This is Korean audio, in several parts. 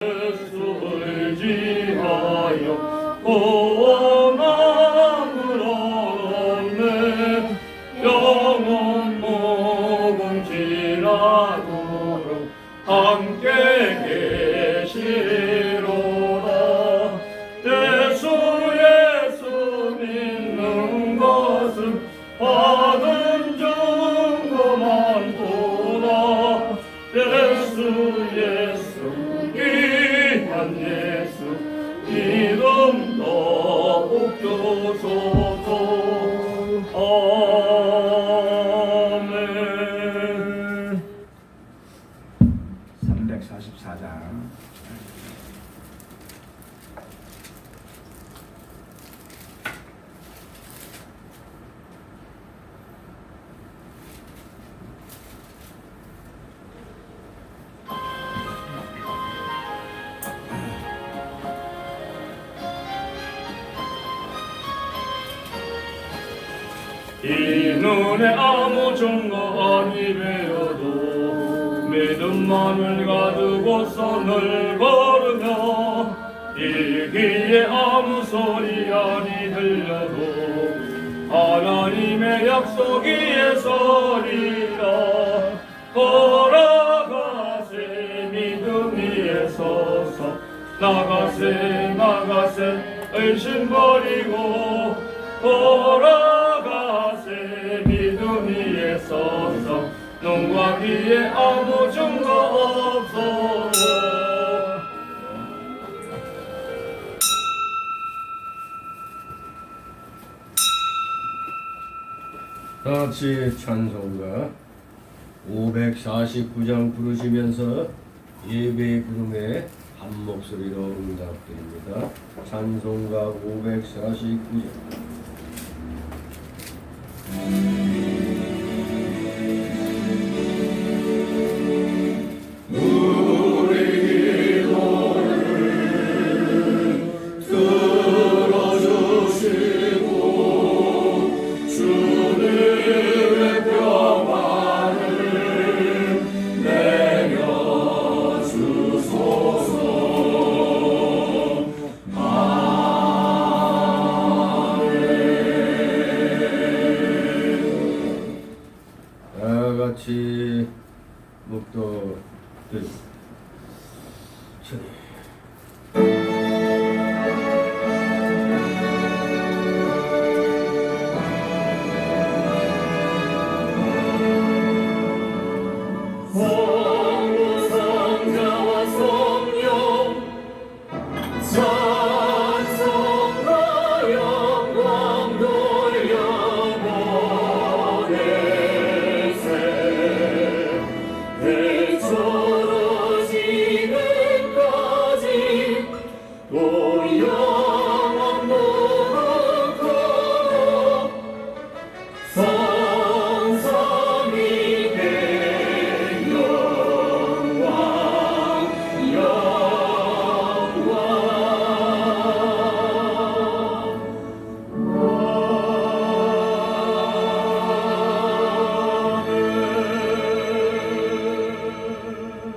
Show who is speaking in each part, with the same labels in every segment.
Speaker 1: 예수를 지하여 구원함을 얻네. 영원 목음지라도록 함께 계시로다. 예수 믿는 것은 받은 증거 많도다. 예수 귀한 예수 이름 더욱 교소서. 아멘.
Speaker 2: 344장.
Speaker 1: 이 눈에 아무 증거 아니 되어도 믿음만을 가지고 선을 걸으며 이 귀에 아무 소리 아니 들려도 하나님의 약속이 예서리라. 걸어가세 믿음 위에 서서 나가세 의심 버리고 걸어가세 믿음 위에 서서 눈과 귀에 아무 증거 없어.
Speaker 3: 다같이 찬송가 549장 부르시면서 예배 부름에 한 목소리로 응답드립니다. 찬송가 549장. 같이 묵도록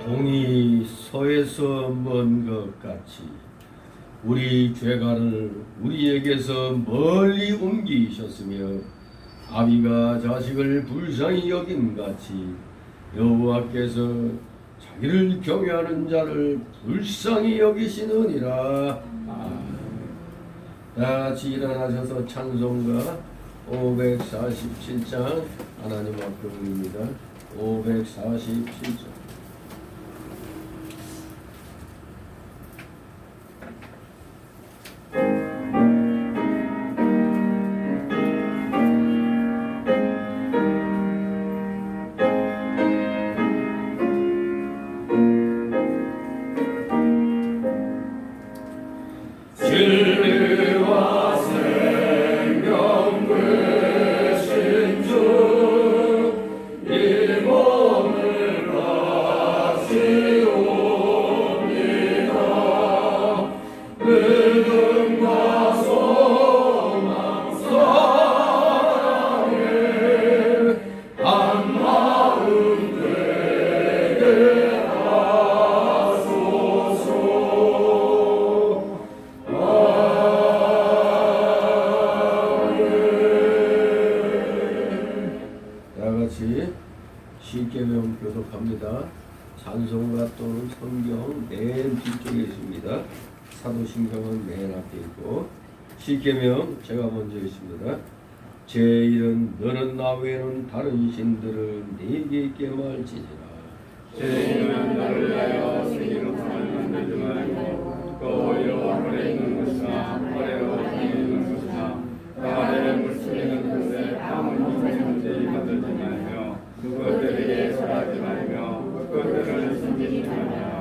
Speaker 3: 동이 서에서 먼 것 같이 우리 죄가를 우리에게서 멀리 옮기셨으며 아비가 자식을 불쌍히 여긴 같이 여호와께서 자기를 경외하는 자를 불쌍히 여기시느니라. 다같이 일어나셔서 찬송가 547장 하나님 앞에 올립니다. 547장.
Speaker 1: 진리와 생명 되신 주 이 몸을
Speaker 3: 맨 뒤쪽에 있습니다. 사도신경은 맨 앞에 있고 십계명 제가 먼저 있습니다. 제1은 너는 나 외에는 다른 신들을 네게 있게 말지니라.
Speaker 1: 죄인은 너를 위하여 세계로 상을 만들지 말고 또 여호와의 있는 것이나 아래로 있는 것이나 아래의 물속에 있는 것에 아무 문제문제 만들지 말며 그것들에게 설하지 말며 그것들을 숨기지 말며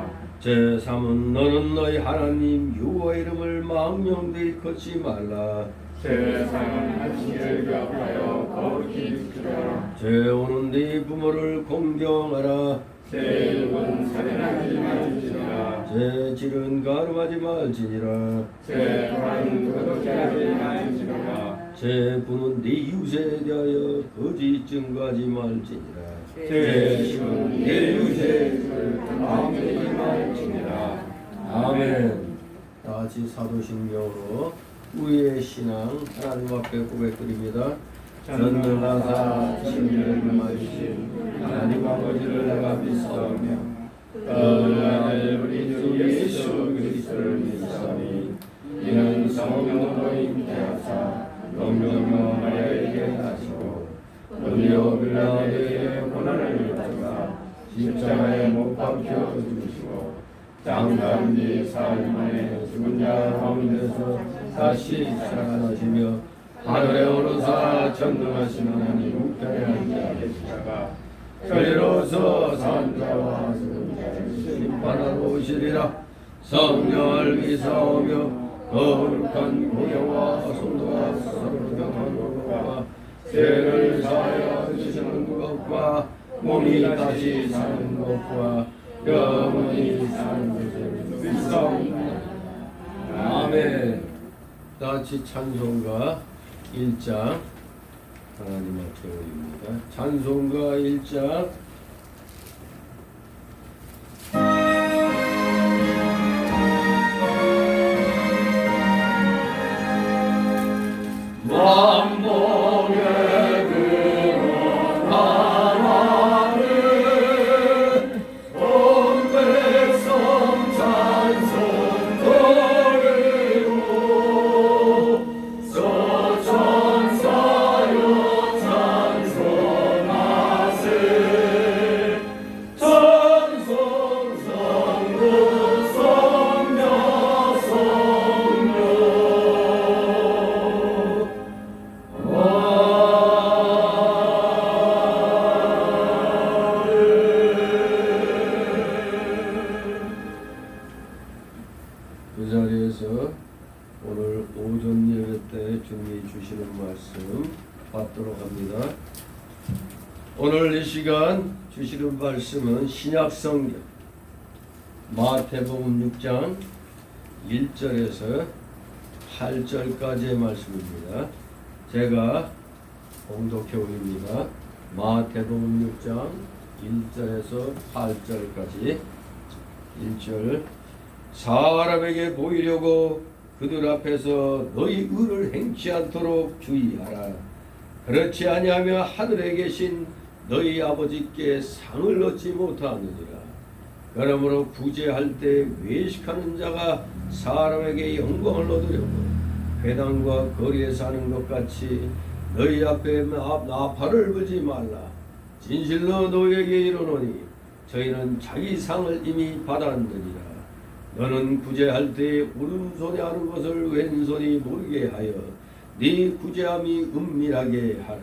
Speaker 3: 제3은 너는 너희 하나님 여호와의 이름을 망령되이 걷지 말라.
Speaker 1: 제4는 한시를 기억하여 거룩히 지키라.
Speaker 3: 제5는 네 부모를 공경하라.
Speaker 1: 제1은 살인하지 말지니라.
Speaker 3: 제7은 가늠하지 말지니라.
Speaker 1: 제8은 거듭하지 말지니라.
Speaker 3: 제9는 네 이웃에 대하여 거짓 증거하지 말지니라.
Speaker 1: 제10은 내 유죄를 마음대로 말지니라.
Speaker 3: 아멘. 다같이 사도신경으로 우리의 신앙 하나님 앞에 고백드립니다. 전능하사 진리를 말씀 하나님 아버지를 내가 믿사오며 떠나갈 우리 주 예수 그리스도를 믿사오니 이는 성령으로 잉태하사 영병과 마리아에게 하시고 본디오 빌라도에게 고난을 받아 십자가에 못 박혀 죽으시고 장사한 지 사흘 만에 죽은 자 가운데서 다시 살아나시며 하늘에 오르사 전능하신 하나님 우편에 앉아 계시다가 그리로서 산자와 죽은 자를 심판하러 오시리라. 성령을 믿사오며 거룩한 공예와 성도와 서로 경하는 것과 죄를 사하여 주시는 것과 몸이 다시 사는 것과 영원히 사는 것을 믿사옵나이다. 아멘. 다같이 찬송가 1장 하나님 앞에 올립니다. 찬송가 1장 만복의 그런 하나님 온 백성 찬송 드리고 서천사여 찬송하세 찬송 성도 성녀 성녀 그 자리에서 오늘 오전 예배 때 주님이 주시는 말씀 받도록 합니다. 오늘 이 시간 주시는 말씀은 신약성경 마태복음 6장 1절에서 8절까지의 말씀입니다. 제가 봉독해 올립니다. 마태복음 6장 1절에서 8절까지 1절 사람에게 보이려고 그들 앞에서 너희 의를 행치 않도록 주의하라. 그렇지 아니하면 하늘에 계신 너희 아버지께 상을 얻지 못하느니라. 그러므로 구제할 때 외식하는 자가 사람에게 영광을 얻으려고 회당과 거리에 사는 것 같이 너희 앞에 나팔을 불지 말라. 진실로 너희에게 이르노니 저희는 자기 상을 이미 받았느니라. 너는 구제할 때 오른손이 하는 것을 왼손이 모르게 하여 네 구제함이 은밀하게 하라.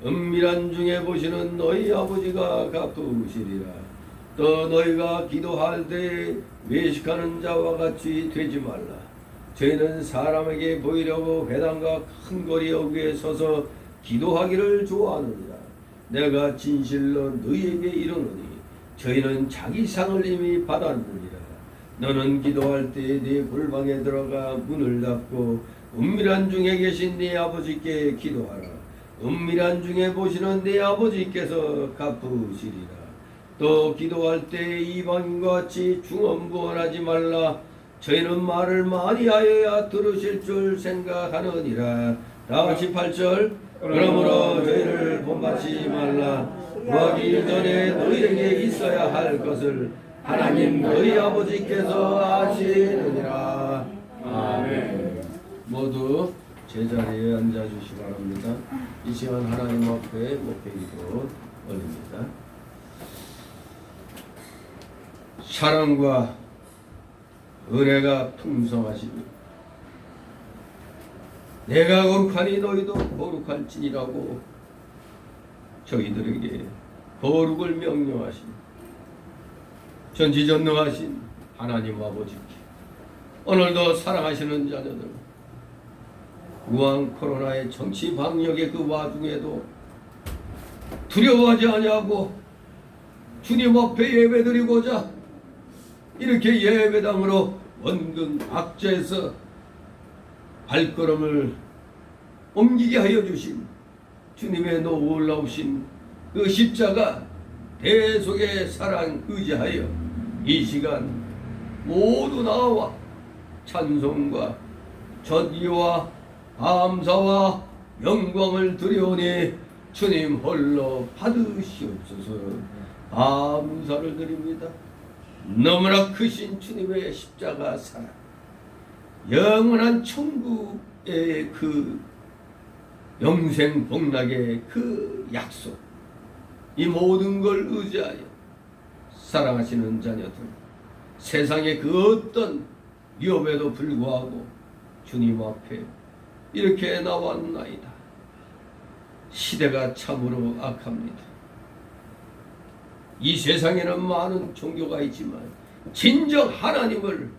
Speaker 3: 은밀한 중에 보시는 너희 아버지가 갚으시리라. 또 너희가 기도할 때 외식하는 자와 같이 되지 말라. 저희는 사람에게 보이려고 회당과 큰 거리 위에 서서 기도하기를 좋아하느니라. 내가 진실로 너희에게 이르노니 저희는 자기 상을 이미 받았느니라. 너는 기도할 때 네 골방에 들어가 문을 닫고 은밀한 중에 계신 네 아버지께 기도하라. 은밀한 중에 보시는 네 아버지께서 갚으시리라. 또 기도할 때 이방인과 같이 중언부언하지 말라. 저희는 말을 많이 하여야 들으실 줄 생각하느니라. 다같이 8절 그러므로 저희를 본받지 말라. 구하기 전에 너희에게 있어야 할 것을
Speaker 1: 하나님
Speaker 3: 너희 아버지께서 하시느니라.
Speaker 1: 아멘.
Speaker 3: 모두 제자리에 앉아주시기 바랍니다. 이 시간 하나님 앞에 목회기도 올립니다. 사랑과 은혜가 풍성하시니 내가 거룩하니 너희도 거룩할지니라고 저희들에게 거룩을 명령하신 전지전능하신 하나님 아버지께 오늘도 사랑하시는 자녀들 우한 코로나의 정치 방역의 그 와중에도 두려워하지 아니하고 주님 앞에 예배드리고자 이렇게 예배당으로 원근 악재에서 발걸음을 옮기게 하여 주신 주님의 놀라우신 그 십자가 대속의 사랑 의지하여 이 시간 모두 나와 찬송과 전의와 감사와 영광을 드리오니 주님 홀로 받으시옵소서. 감사를 드립니다. 너무나 크신 주님의 십자가 사랑, 영원한 천국의 그 영생 복락의 그 약속, 이 모든 걸 의지하여 사랑하시는 자녀들, 세상의 그 어떤 위험에도 불구하고 주님 앞에 이렇게 나왔나이다. 시대가 참으로 악합니다. 이 세상에는 많은 종교가 있지만 진정 하나님을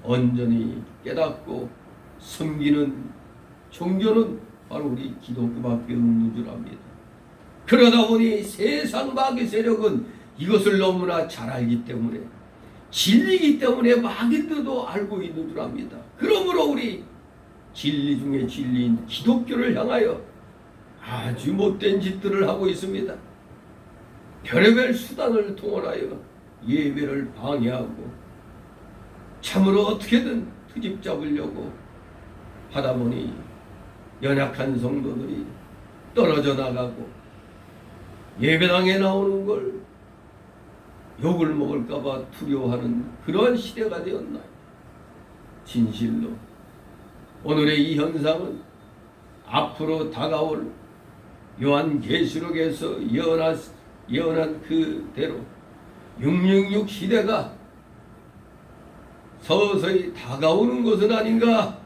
Speaker 3: 온전히 깨닫고 섬기는 종교는 바로 우리 기독교밖에 없는 줄 압니다. 그러다 보니 세상 마귀 세력은 이것을 너무나 잘 알기 때문에 진리이기 때문에 마귀들도 알고 있는 줄 압니다. 그러므로 우리 진리 중에 진리인 기독교를 향하여 아주 못된 짓들을 하고 있습니다. 별의별 수단을 동원하여 예배를 방해하고 참으로 어떻게든 트집 잡으려고 하다 보니 연약한 성도들이 떨어져 나가고 예배당에 나오는 걸 욕을 먹을까봐 두려워하는 그러한 시대가 되었나요? 진실로 오늘의 이 현상은 앞으로 다가올 요한계시록에서 예언한 그대로 666 시대가 서서히 다가오는 것은 아닌가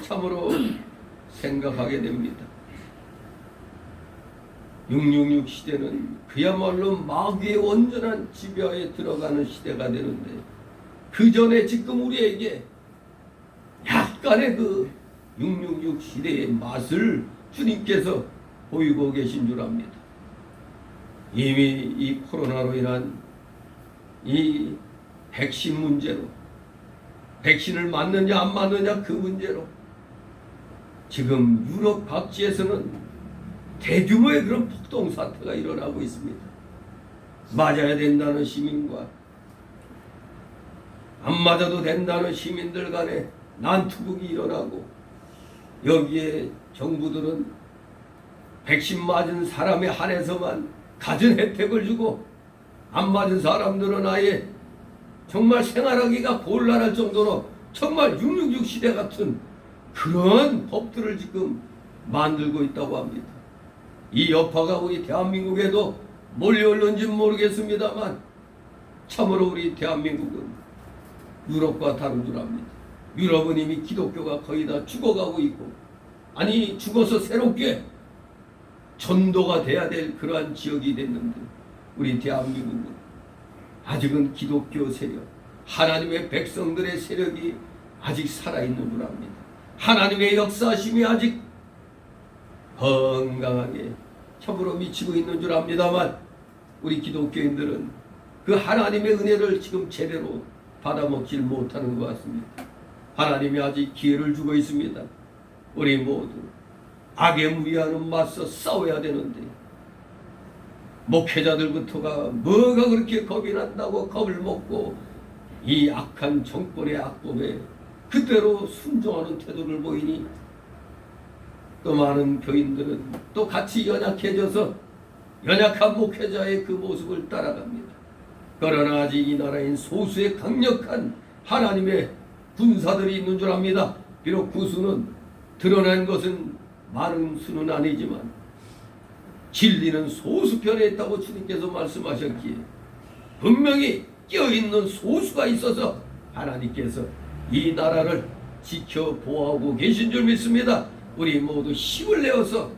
Speaker 3: 참으로 생각하게 됩니다. 666 시대는 그야말로 마귀의 온전한 지배하에 들어가는 시대가 되는데 그 전에 지금 우리에게 약간의 그 666 시대의 맛을 주님께서 보이고 계신 줄 압니다. 이미 이 코로나로 인한 이 백신 문제로 백신을 맞느냐 안 맞느냐 그 문제로 지금 유럽 각지에서는 대규모의 그런 폭동 사태가 일어나고 있습니다. 맞아야 된다는 시민과 안 맞아도 된다는 시민들 간에 난투극이 일어나고 여기에 정부들은 백신 맞은 사람에 한해서만 갖은 혜택을 주고 안 맞은 사람들은 아예 정말 생활하기가 곤란할 정도로 정말 666 시대 같은 그런 법들을 지금 만들고 있다고 합니다. 이 여파가 우리 대한민국에도 몰려올는지는 모르겠습니다만 참으로 우리 대한민국은 유럽과 다른 줄 압니다. 유럽은 이미 기독교가 거의 다 죽어가고 있고 아니 죽어서 새롭게 전도가 돼야 될 그러한 지역이 됐는데 우리 대한민국은 아직은 기독교 세력, 하나님의 백성들의 세력이 아직 살아있는 줄 압니다. 하나님의 역사심이 아직 건강하게 첩으로 미치고 있는 줄 압니다만 우리 기독교인들은 그 하나님의 은혜를 지금 제대로 받아먹질 못하는 것 같습니다. 하나님이 아직 기회를 주고 있습니다. 우리 모두 악의 무리와는 맞서 싸워야 되는데 목회자들부터가 뭐가 그렇게 겁이 난다고 겁을 먹고 이 악한 정권의 악법에 그대로 순종하는 태도를 보이니 또 많은 교인들은 또 같이 연약해져서 연약한 목회자의 그 모습을 따라갑니다. 그러나 아직 이 나라엔 소수의 강력한 하나님의 군사들이 있는 줄 압니다. 비록 그 수는 드러난 것은 많은 수는 아니지만 진리는 소수 편에 있다고 주님께서 말씀하셨기에 분명히 껴있는 소수가 있어서 하나님께서 이 나라를 지켜 보호하고 계신 줄 믿습니다. 우리 모두 힘을 내어서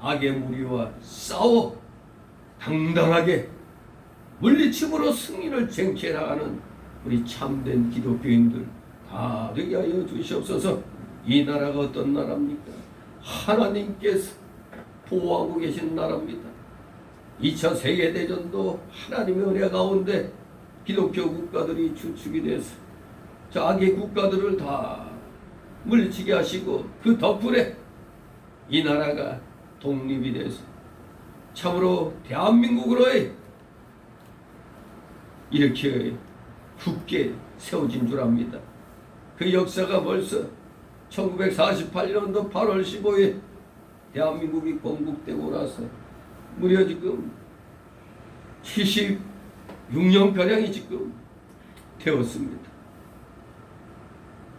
Speaker 3: 악의 무리와 싸워 당당하게 물리침으로 승리를 쟁취해 나가는 우리 참된 기독교인들 다 되게 하여 주시옵소서. 이 나라가 어떤 나라입니까? 하나님께서 보호하고 계신 나라입니다. 2차 세계대전도 하나님의 은혜 가운데 기독교 국가들이 주축이 돼서 저 악의 국가들을 다 물리치게 하시고 그 덕분에 이 나라가 독립이 돼서 참으로 대한민국으로의 이렇게 굳게 세워진 줄 압니다. 그 역사가 벌써 1948년도 8월 15일 대한민국이 건국되고 나서 무려 지금 76년가량이 지금 되었습니다.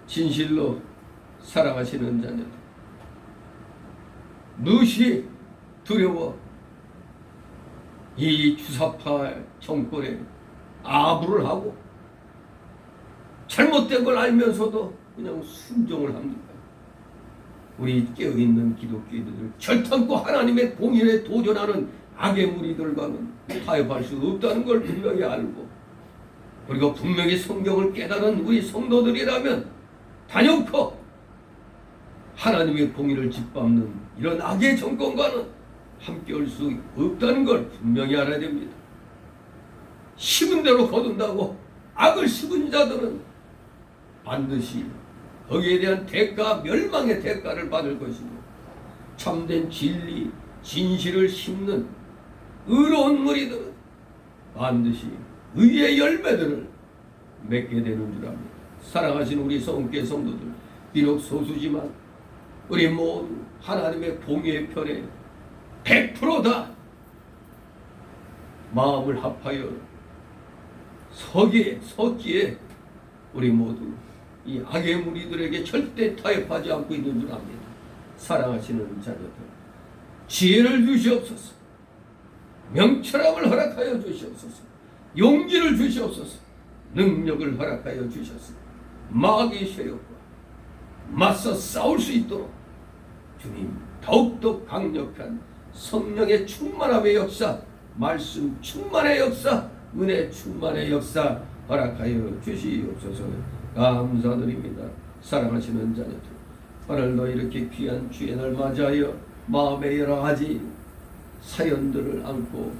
Speaker 3: 진실로 사랑하시는 자녀들, 무엇이 두려워 이 주사파 정권에 아부를 하고 잘못된 걸 알면서도 그냥 순종을 합니다. 우리 깨어있는 기독교인들 결탄코 하나님의 공의에 도전하는 악의 무리들과는 타협할 수 없다는 걸 분명히 알고, 우리가 분명히 성경을 깨달은 우리 성도들이라면 단연코 하나님의 공의를 짓밟는 이런 악의 정권과는 함께할 수 없다는 걸 분명히 알아야 됩니다. 심은 대로 거둔다고 악을 심은 자들은 반드시 거기에 대한 대가, 멸망의 대가를 받을 것이고, 참된 진리, 진실을 심는 의로운 무리들은 반드시 의의 열매들을 맺게 되는 줄 압니다. 사랑하신 우리 성교 성도들, 비록 소수지만 우리 모두 하나님의 공의의 편에 100%다 마음을 합하여 서기에 우리 모두 이 악의 무리들에게 절대 타협하지 않고 있는 줄 압니다. 사랑하시는 자녀들, 지혜를 주시옵소서, 명철함을 허락하여 주시옵소서, 용기를 주시옵소서, 능력을 허락하여 주셔서 마귀의 세력과 맞서 싸울 수 있도록 주님 더욱더 강력한 성령의 충만함의 역사, 말씀 충만의 역사, 은혜 충만의 역사 허락하여 주시옵소서. 감사드립니다. 사랑하시는 자녀들, 오늘도 이렇게 귀한 주의 날 맞이하여 마음의 여러 가지 사연들을 안고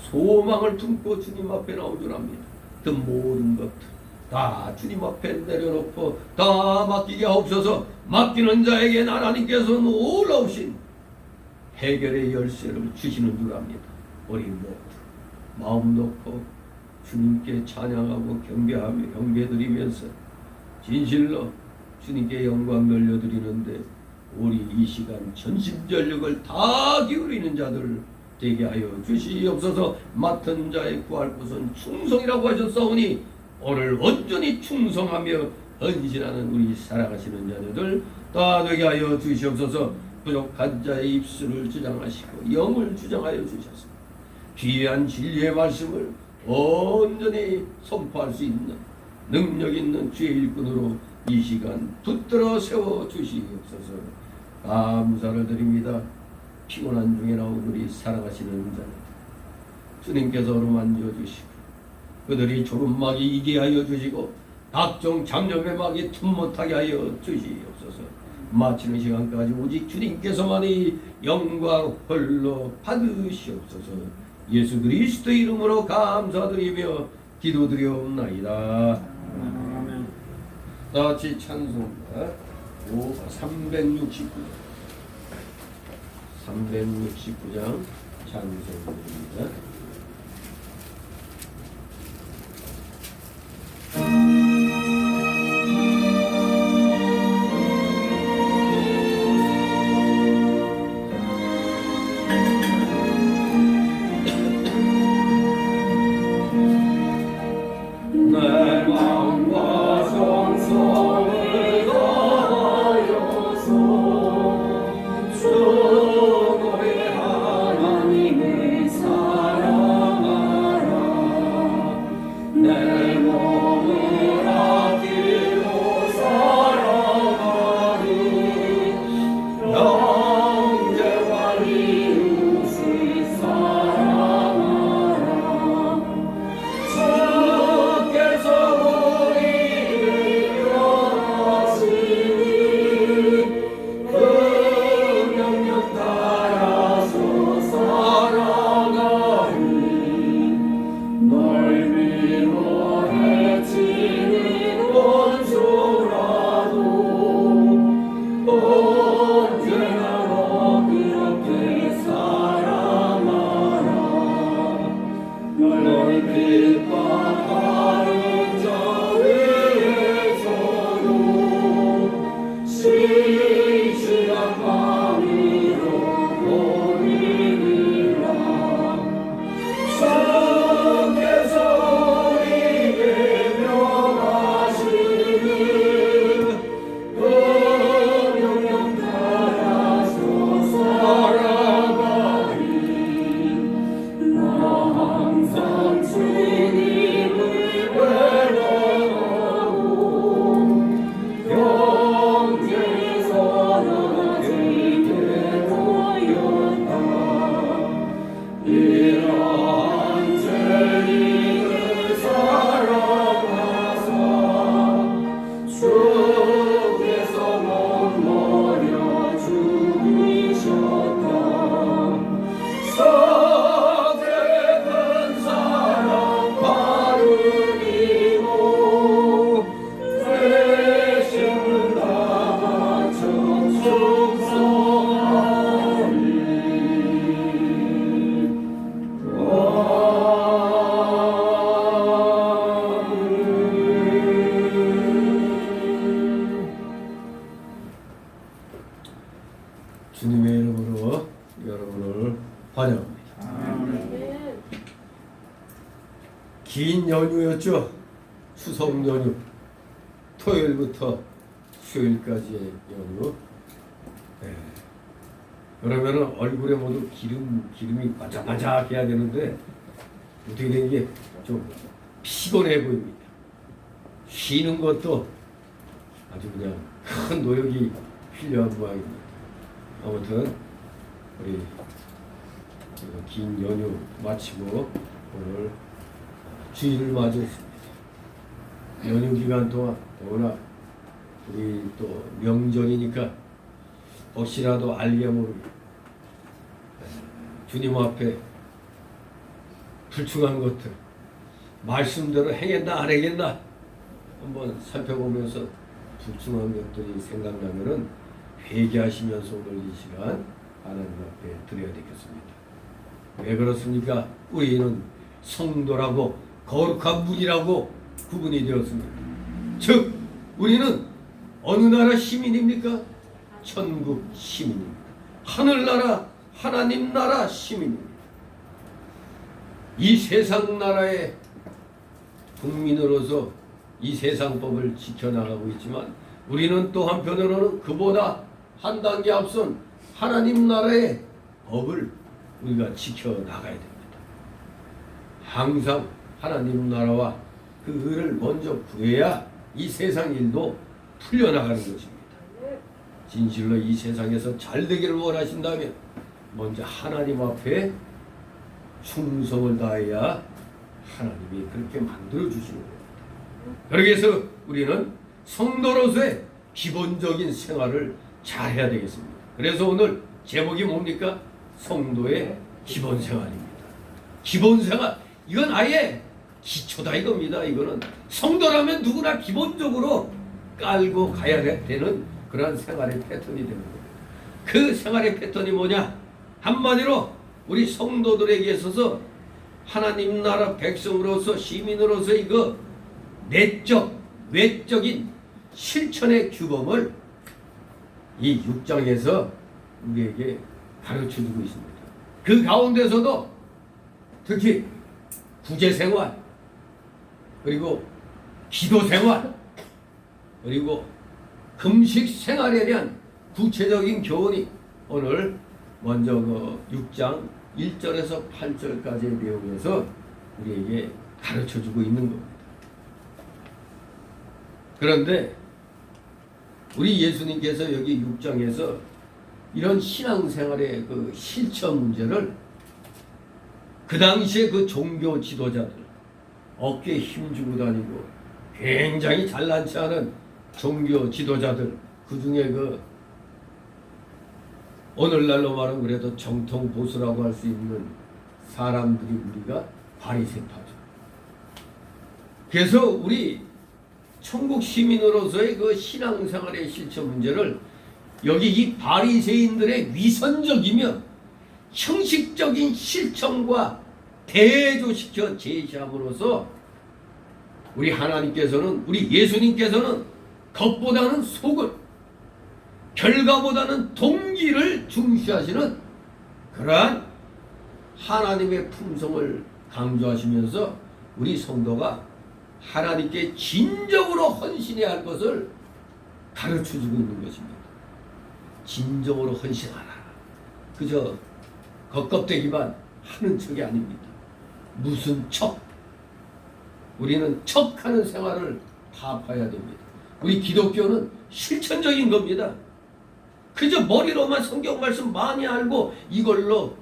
Speaker 3: 소망을 품고 주님 앞에 나온 줄 압니다. 그 모든 것들 다 주님 앞에 내려놓고 다 맡기게 하옵소서. 맡기는 자에게 하나님께서 놀라우신 해결의 열쇠를 주시는 줄 압니다. 우리 모두 마음 놓고 주님께 찬양하고 경배드리면서 진실로 주님께 영광 돌려드리는데, 우리 이 시간 전심전력을 다 기울이는 자들 되게 하여 주시옵소서. 맡은 자의 구할 것은 충성이라고 하셨사오니 오늘 온전히 충성하며 헌신하는 우리 사랑하시는 자녀들 다 되게 하여 주시옵소서. 부족한 자의 입술을 주장하시고 영을 주장하여 주셔서 귀한 진리의 말씀을 온전히 선포할 수 있는 능력 있는 주의 일꾼으로 이 시간 붙들어 세워 주시옵소서. 감사를 드립니다. 피곤한 중에 나온 우리 사랑하시는 자들, 주님께서 어루만져 주시고 그들이 조름막이 이게 하여 주시고 각종 장염의 막이 틈 못하게 하여 주시옵소서. 마치는 시간까지 오직 주님께서만이 영광 홀로 받으시옵소서. 예수 그리스도 이름으로 감사드리며 기도드리옵나이다.
Speaker 1: 아멘.
Speaker 3: 다 같이 찬송가 369장 찬송입니다. 긴 연휴였죠. 추석 연휴. 토요일부터 수요일까지의 연휴. 네. 그러면은 얼굴에 모두 기름이 바짝바짝해야 되는데 어떻게 된 게 좀 피곤해 보입니다. 쉬는 것도 아주 그냥 큰 노력이 필요한 모양입니다. 아무튼 우리 긴 연휴 마치고 오늘 주일을 맞이했습니다. 연휴 기간 동안 더구나 우리 또 명절이니까 혹시라도 알게 모르게 주님 앞에 불충한 것들 말씀대로 행했나 안 행했나 한번 살펴보면서 불충한 것들이 생각나면은 회개하시면서 오늘 이 시간 하나님 앞에 드려야 되겠습니다. 왜 그렇습니까? 우리는 성도라고 거룩한 분이라고 구분이 되었습니다. 즉 우리는 어느 나라 시민입니까? 천국 시민입니다. 하늘나라 하나님 나라 시민입니다. 이 세상 나라의 국민으로서 이 세상 법을 지켜나가고 있지만 우리는 또 한편으로는 그보다 한 단계 앞선 하나님 나라의 법을 우리가 지켜나가야 됩니다. 항상 하나님 나라와 그 의를 먼저 구해야 이 세상 일도 풀려나가는 것입니다. 진실로 이 세상에서 잘 되기를 원하신다면 먼저 하나님 앞에 충성을 다해야 하나님이 그렇게 만들어 주시는 겁니다. 그러기 위해서 우리는 성도로서의 기본적인 생활을 잘 해야 되겠습니다. 그래서 오늘 제목이 뭡니까? 성도의 기본 생활입니다. 기본 생활, 이건 아예 기초다 이겁니다. 이거는 성도라면 누구나 기본적으로 깔고 가야 되는 그런 생활의 패턴이 되는 겁니다. 그 생활의 패턴이 뭐냐? 한마디로 우리 성도들에게 있어서 하나님 나라 백성으로서 시민으로서 이거 내적, 외적인 실천의 규범을 이 6장에서 우리에게 가르쳐주고 있습니다. 그 가운데서도 특히 구제생활, 그리고 기도생활, 그리고 금식생활에 대한 구체적인 교훈이 오늘 먼저 그 6장 1절에서 8절까지의 내용에서 우리에게 가르쳐주고 있는 겁니다. 그런데 우리 예수님께서 여기 6장에서 이런 신앙생활의 그 실천 문제를 그 당시에 그 종교 지도자들 어깨에 힘주고 다니고 굉장히 잘난치 않은 종교 지도자들 그 중에 그 오늘날로 말하면 그래도 정통 보수라고 할 수 있는 사람들이 우리가 바리새파죠. 그래서 우리 천국 시민으로서의 그 신앙생활의 실천 문제를 여기 이 바리새인들의 위선적이며 형식적인 실천과 대조시켜 제시함으로써 우리 하나님께서는 우리 예수님께서는 겉보다는 속을 결과보다는 동기를 중시하시는 그러한 하나님의 품성을 강조하시면서 우리 성도가 하나님께 진정으로 헌신해야 할 것을 가르쳐주고 있는 것입니다. 진정으로 헌신하라. 그저 겉껍데기만 하는 척이 아닙니다. 무슨 척? 우리는 척하는 생활을 타파해야 됩니다. 우리 기독교는 실천적인 겁니다. 그저 머리로만 성경 말씀 많이 알고 이걸로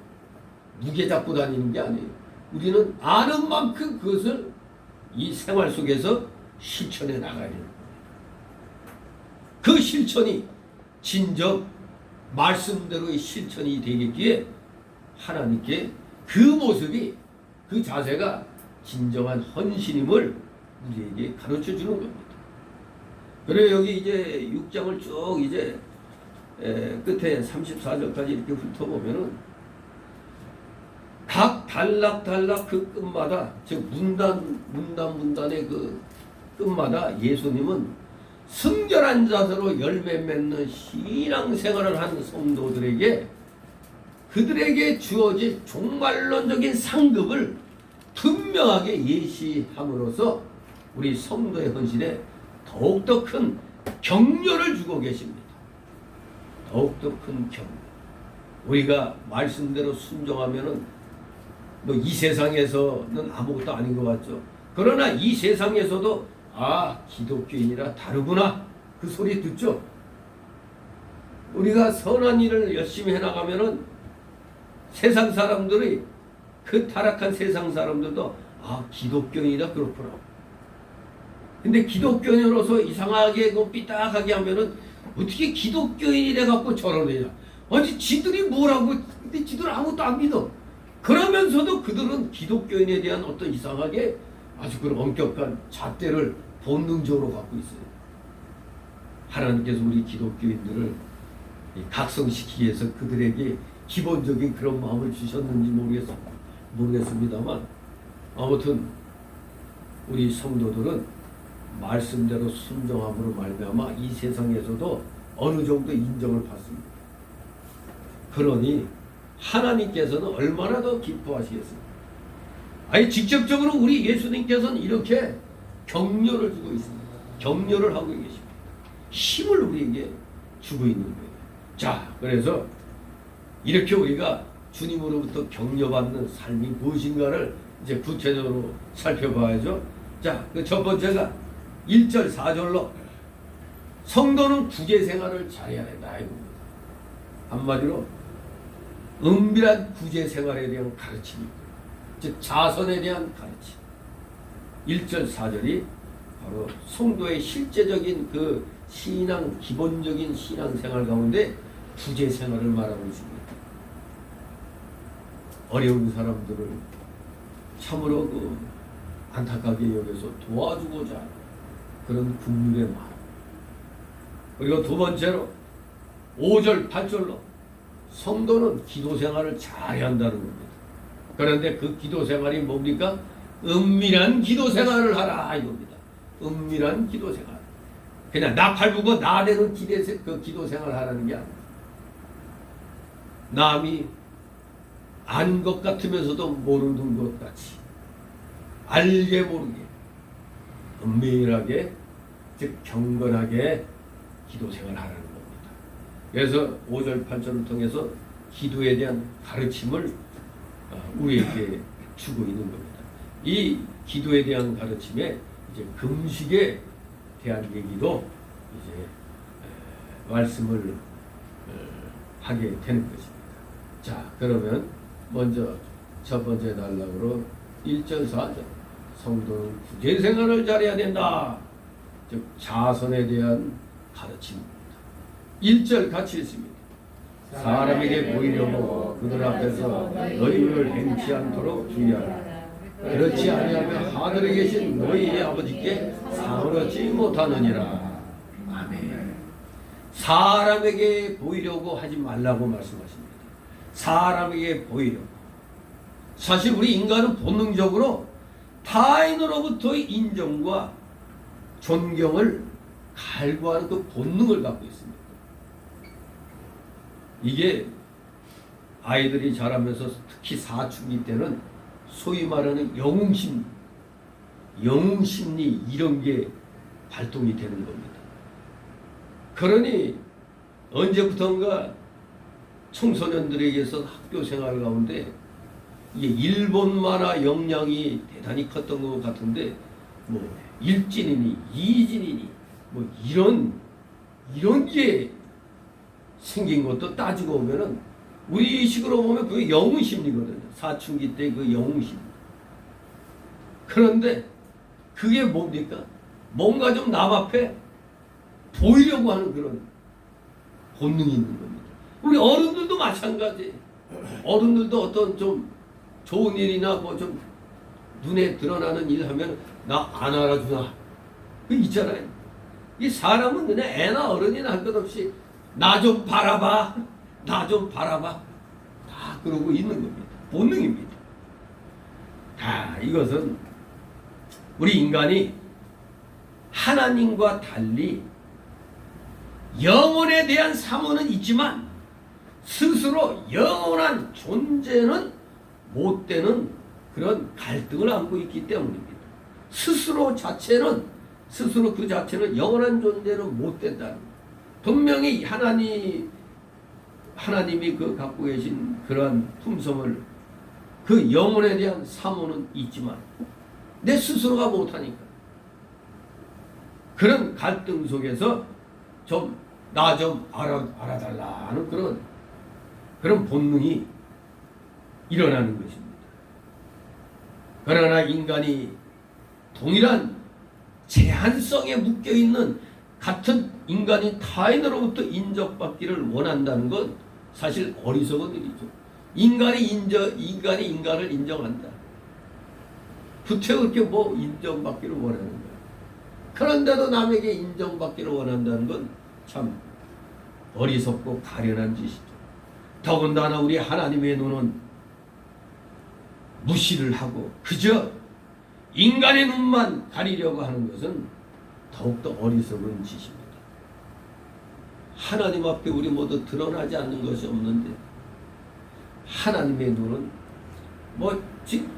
Speaker 3: 무게 잡고 다니는 게 아니에요. 우리는 아는 만큼 그것을 이 생활 속에서 실천해 나가야 돼요. 그 실천이 진정 말씀대로의 실천이 되겠기에 하나님께 그 모습이 그 자세가 진정한 헌신임을 우리에게 가르쳐 주는 겁니다. 그래 여기 이제 6장을 쭉 이제 끝에 34절까지 이렇게 훑어보면은 각 단락 그 끝마다 즉 문단의 그 끝마다 예수님은 순결한 자세로 열매 맺는 신앙생활을 한 성도들에게 그들에게 주어질 종말론적인 상급을 분명하게 예시함으로써 우리 성도의 헌신에 더욱더 큰 격려를 주고 계십니다. 더욱더 큰 격려. 우리가 말씀대로 순종하면은 뭐 이 세상에서는 아무것도 아닌 것 같죠. 그러나 이 세상에서도 기독교인이라 다르구나 그 소리 듣죠. 우리가 선한 일을 열심히 해나가면은 세상 사람들이 그 타락한 세상 사람들도 기독교인이다 그렇구나. 근데 기독교인으로서 이상하게 삐딱하게 하면은 어떻게 기독교인이 돼갖고 저러느냐. 아니 지들이 뭐라고. 근데 지들 아무것도 안 믿어. 그러면서도 그들은 기독교인에 대한 어떤 이상하게 아주 그런 엄격한 잣대를 본능적으로 갖고 있어요. 하나님께서 우리 기독교인들을 각성시키기 위해서 그들에게 기본적인 그런 마음을 주셨는지 모르겠습니다만 아무튼 우리 성도들은 말씀대로 순종함으로 말미암아 이 세상에서도 어느 정도 인정을 받습니다. 그러니 하나님께서는 얼마나 더 기뻐하시겠습니까? 아니 직접적으로 우리 예수님께서는 이렇게 격려를 주고 있습니다. 격려를 하고 계십니다. 힘을 우리에게 주고 있는 거예요. 자, 그래서 이렇게 우리가 주님으로부터 격려받는 삶이 무엇인가를 이제 구체적으로 살펴봐야죠. 자, 그 첫 번째가 1절 4절로 성도는 구제 생활을 잘해야 된다 이겁니다. 한마디로 은밀한 구제 생활에 대한 가르침이, 즉 자선에 대한 가르침. 1절 4절이 바로 성도의 실제적인 그 신앙, 기본적인 신앙 생활 가운데 구제 생활을 말하고 있습니다. 어려운 사람들을 참으로 안타깝게 여겨서 도와주고자 하는 그런 국민의 마음. 그리고 두 번째로 5절 8절로 성도는 기도 생활을 잘해야 한다는 겁니다. 그런데 그 기도 생활이 뭡니까? 은밀한 기도 생활을 하라 이겁니다. 은밀한 기도 생활. 그냥 나팔부고 나대는 기도 생활을 하라는 게 아닙니다. 남이 안 것 같으면서도 모르는 것 같이 알게 모르게 은밀하게, 즉 경건하게 기도 생활을 하라는 겁니다. 그래서 5절 8절을 통해서 기도에 대한 가르침을 우리에게 주고 있는 겁니다. 이 기도에 대한 가르침에 이제 금식에 대한 얘기도 이제 말씀을 하게 되는 것입니다. 자, 그러면 먼저 첫 번째 단락으로 1절 4절 성도는 구제 생활을 잘해야 된다. 즉 자선에 대한 가르침입니다. 1절 같이 읽습니다. 사람에게 보이려고 그들 앞에서 너희를 행치 않도록 주의하라. 그렇지 아니하면 하늘에 계신 너희의 아버지께 상을 얻지 못하느니라. 아멘. 사람에게 보이려고 하지 말라고 말씀하십니다. 사람에게 보이려고. 사실 우리 인간은 본능적으로 타인으로부터의 인정과 존경을 갈구하는 그 본능을 갖고 있습니다. 이게 아이들이 자라면서 특히 사춘기 때는 소위 말하는 영웅심리 이런 게 발동이 되는 겁니다. 그러니 언제부턴가 청소년들에게서 학교 생활 가운데 이게 일본 만화 영향이 대단히 컸던 것 같은데 뭐 일진이니 이진이니 뭐 이런 게 생긴 것도 따지고 보면은 우리 식으로 보면 그게 영웅심리거든요. 사춘기 때 그 영웅심. 그런데 그게 뭡니까? 뭔가 좀 남 앞에 보이려고 하는 그런 본능이 있는 겁니다. 우리 어른들도 마찬가지. 어른들도 어떤 좀 좋은 일이나 뭐 좀 눈에 드러나는 일 하면 나 안 알아주나. 그 있잖아요. 이 사람은 그냥 애나 어른이나 할 것 없이 나 좀 바라봐. 나 좀 바라봐. 다 그러고 있는 겁니다. 본능입니다. 이것은 우리 인간이 하나님과 달리 영혼에 대한 사모는 있지만 스스로 영원한 존재는 못 되는 그런 갈등을 안고 있기 때문입니다. 스스로 그 자체는 영원한 존재는 못 된다는 거예요. 분명히 하나님이 그 갖고 계신 그러한 품성을, 그 영혼에 대한 사모는 있지만 내 스스로가 못하니까 그런 갈등 속에서 나 좀 알아달라 하는 그런 본능이 일어나는 것입니다. 그러나 인간이 동일한 제한성에 묶여있는 같은 인간이 타인으로부터 인정받기를 원한다는 건 사실 어리석은 일이죠. 인간이 인간을 인정한다. 부채 그렇게 인정받기를 원하는 거야. 그런데도 남에게 인정받기를 원한다는 건 참 어리석고 가련한 짓이죠. 더군다나 우리 하나님의 눈은 무시를 하고 그저 인간의 눈만 가리려고 하는 것은 더욱더 어리석은 짓입니다. 하나님 앞에 우리 모두 드러나지 않는 것이 없는데 하나님의 눈은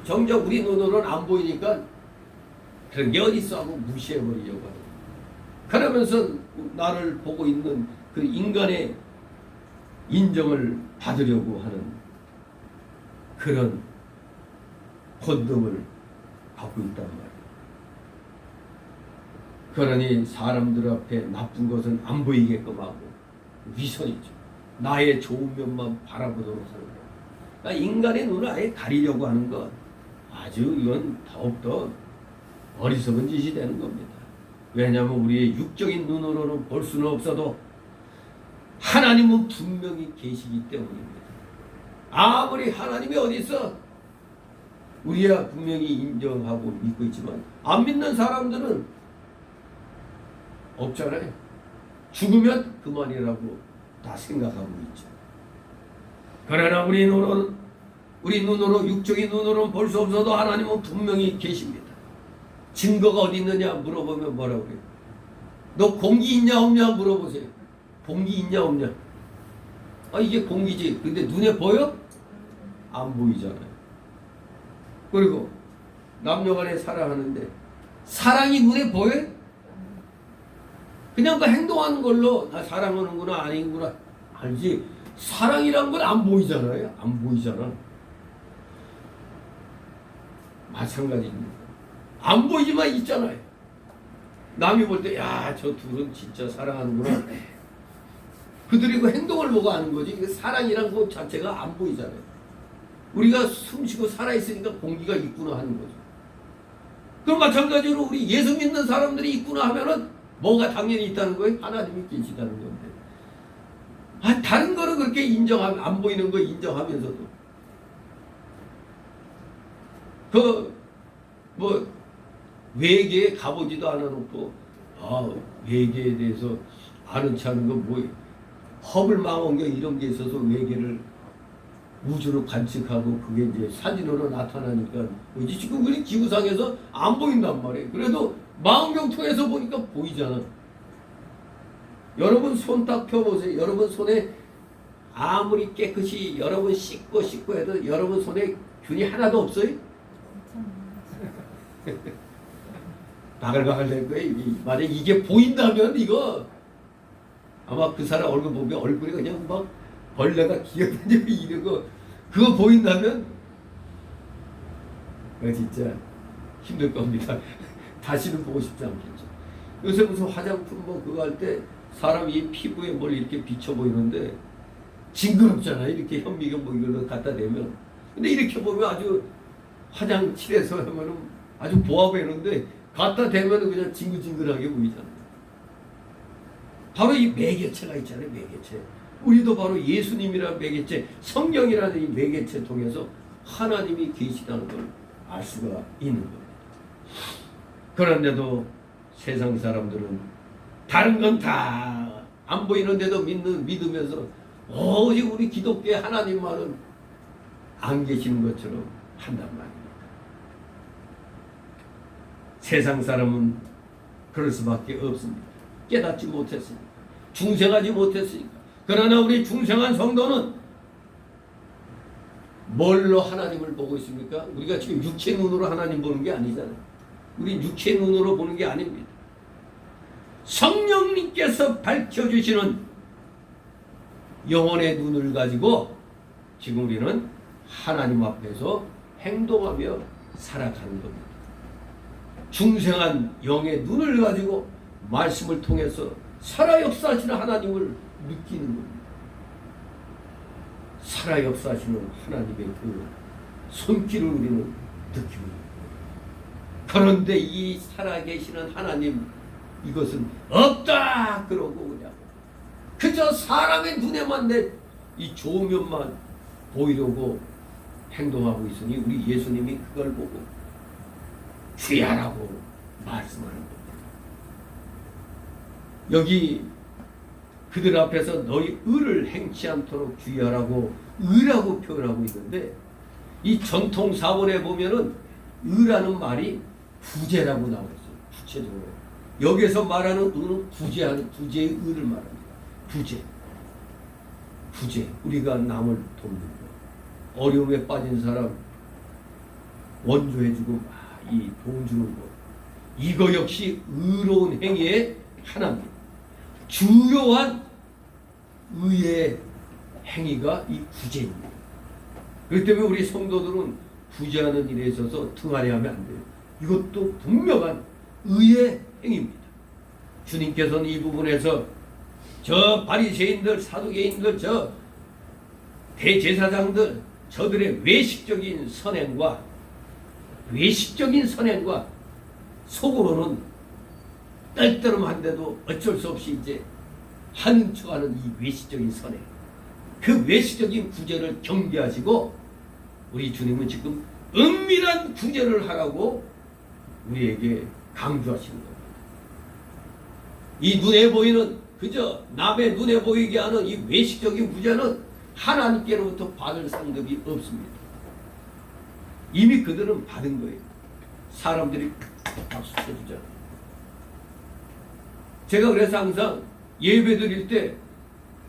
Speaker 3: 정작 우리 눈으로는 안 보이니까 그런 게 어딨어 하고 무시해버리려고 하는 거예요. 그러면서 나를 보고 있는 그 인간의 인정을 받으려고 하는 그런 본능을 갖고 있단 말이에요. 그러니 사람들 앞에 나쁜 것은 안 보이게끔 하고 위선이죠. 나의 좋은 면만 바라보도록 하는 거예요. 그러니까 인간의 눈을 아예 가리려고 하는 것, 아주 이건 더욱더 어리석은 짓이 되는 겁니다. 왜냐하면 우리의 육적인 눈으로는 볼 수는 없어도 하나님은 분명히 계시기 때문입니다. 아무리 하나님이 어디 있어? 우리야 분명히 인정하고 믿고 있지만 안 믿는 사람들은 없잖아요. 죽으면 그만이라고 다 생각하고 있죠. 그러나 우리 눈으로 육적인 눈으로는 볼 수 없어도 하나님은 분명히 계십니다. 증거가 어디 있느냐 물어보면 뭐라고 그래요? 너 공기 있냐 없냐 물어보세요. 공기 있냐 없냐? 이게 공기지. 근데 눈에 보여? 안 보이잖아요. 그리고 남녀간에 사랑하는데 사랑이 눈에 보여? 그냥 그 행동하는 걸로 나 사랑하는구나 아니구나 알지. 사랑이란 건 안 보이잖아요. 안 보이잖아. 마찬가지입니다. 안 보이지만 있잖아요. 남이 볼 때 야, 저 둘은 진짜 사랑하는구나. 그들이 그 행동을 보고 아는 거지. 사랑이란 것 자체가 안 보이잖아요. 우리가 숨쉬고 살아있으니까 공기가 있구나 하는 거죠. 그럼 마찬가지로 우리 예수 믿는 사람들이 있구나 하면은 뭐가 당연히 있다는 거예요? 하나님이 계시다는 건데. 다른 거는 그렇게 안 보이는 거 인정하면서도 외계에 가보지도 않아놓고 외계에 대해서 아는 체 하는 건 뭐예요? 허블 망원경 이런 게 있어서 외계를 우주로 관측하고 그게 이제 사진으로 나타나니까 이제 지금 우리 지구상에서 안 보인단 말이에요. 그래도 망원경 통해서 보니까 보이잖아. 여러분 손 딱 펴보세요. 여러분 손에 아무리 깨끗이 여러분 씻고 해도 여러분 손에 균이 하나도 없어요? 바글바글 될 거예요. 만약 이게 보인다면 이거 아마 그 사람 얼굴 보면 얼굴이 그냥 막 벌레가 기어다니고 이러고 그거 보인다면 그거 진짜 힘들 겁니다. 다시는 보고 싶지 않겠죠. 요새 무슨 화장품 그거 할 때 사람 이 피부에 뭘 이렇게 비쳐 보이는데 징그럽잖아요. 이렇게 현미경 이걸로 갖다 대면. 근데 이렇게 보면 아주 화장실에서 하면은 아주 보아 보이는데 갖다 대면은 그냥 징글징글하게 보이잖아요. 바로 이 매개체가 있잖아요. 매개체. 우리도 바로 예수님이라는 매개체, 성경이라는 이 매개체 통해서 하나님이 계시다는 걸 알 수가 있는 겁니다. 그런데도 세상 사람들은 다른 건 다 안 보이는데도 믿으면서 오직 우리 기독교의 하나님만은 안 계시는 것처럼 한단 말입니다. 세상 사람은 그럴 수밖에 없습니다. 깨닫지 못했으니까, 중생하지 못했으니까. 그러나 우리 중생한 성도는 뭘로 하나님을 보고 있습니까? 우리가 지금 육체 눈으로 하나님 보는 게 아니잖아요. 우리 육체 눈으로 보는 게 아닙니다. 성령님께서 밝혀주시는 영혼의 눈을 가지고 지금 우리는 하나님 앞에서 행동하며 살아가는 겁니다. 중생한 영의 눈을 가지고 말씀을 통해서 살아 역사하시는 하나님을 느끼는 겁니다. 살아 역사하시는 하나님의 그 손길을 우리는 느끼고 있습니다. 그런데 이 살아계시는 하나님 이것은 없다 그러고 그냥 그저 사람의 눈에만 내 이 좋은 면만 보이려고 행동하고 있으니 우리 예수님이 그걸 보고 주야라고 말씀하는 겁니다. 여기 그들 앞에서 너희 의를 행치 않도록 주의하라고 의라고 표현하고 있는데 이 전통 사본에 보면은 의라는 말이 구제라고 나와 있어요. 구체적으로 여기서 말하는 의는 구제하는 구제의 의를 말합니다. 구제 우리가 남을 돕는 것, 어려움에 빠진 사람 원조해주고 이 도움 주는 것, 이거 역시 의로운 행위의 하나입니다. 주요한 의의 행위가 이 구제입니다. 그렇기 때문에 우리 성도들은 구제하는 일에 있어서 등한히 하면 안 돼요. 이것도 분명한 의의 행위입니다. 주님께서는 이 부분에서 저 바리새인들, 사두개인들, 저 대제사장들 저들의 외식적인 선행과 속으로는 떨떠름한데도 어쩔 수 없이 이제 하는 척하는 이 외식적인 선행, 그 외식적인 구제를 경계하시고 우리 주님은 지금 은밀한 구제를 하라고 우리에게 강조하시는 겁니다. 이 눈에 보이는 그저 남의 눈에 보이게 하는 이 외식적인 구제는 하나님께로부터 받을 상급이 없습니다. 이미 그들은 받은 거예요. 사람들이 박수 쳐주잖아요. 제가 그래서 항상 예배 드릴 때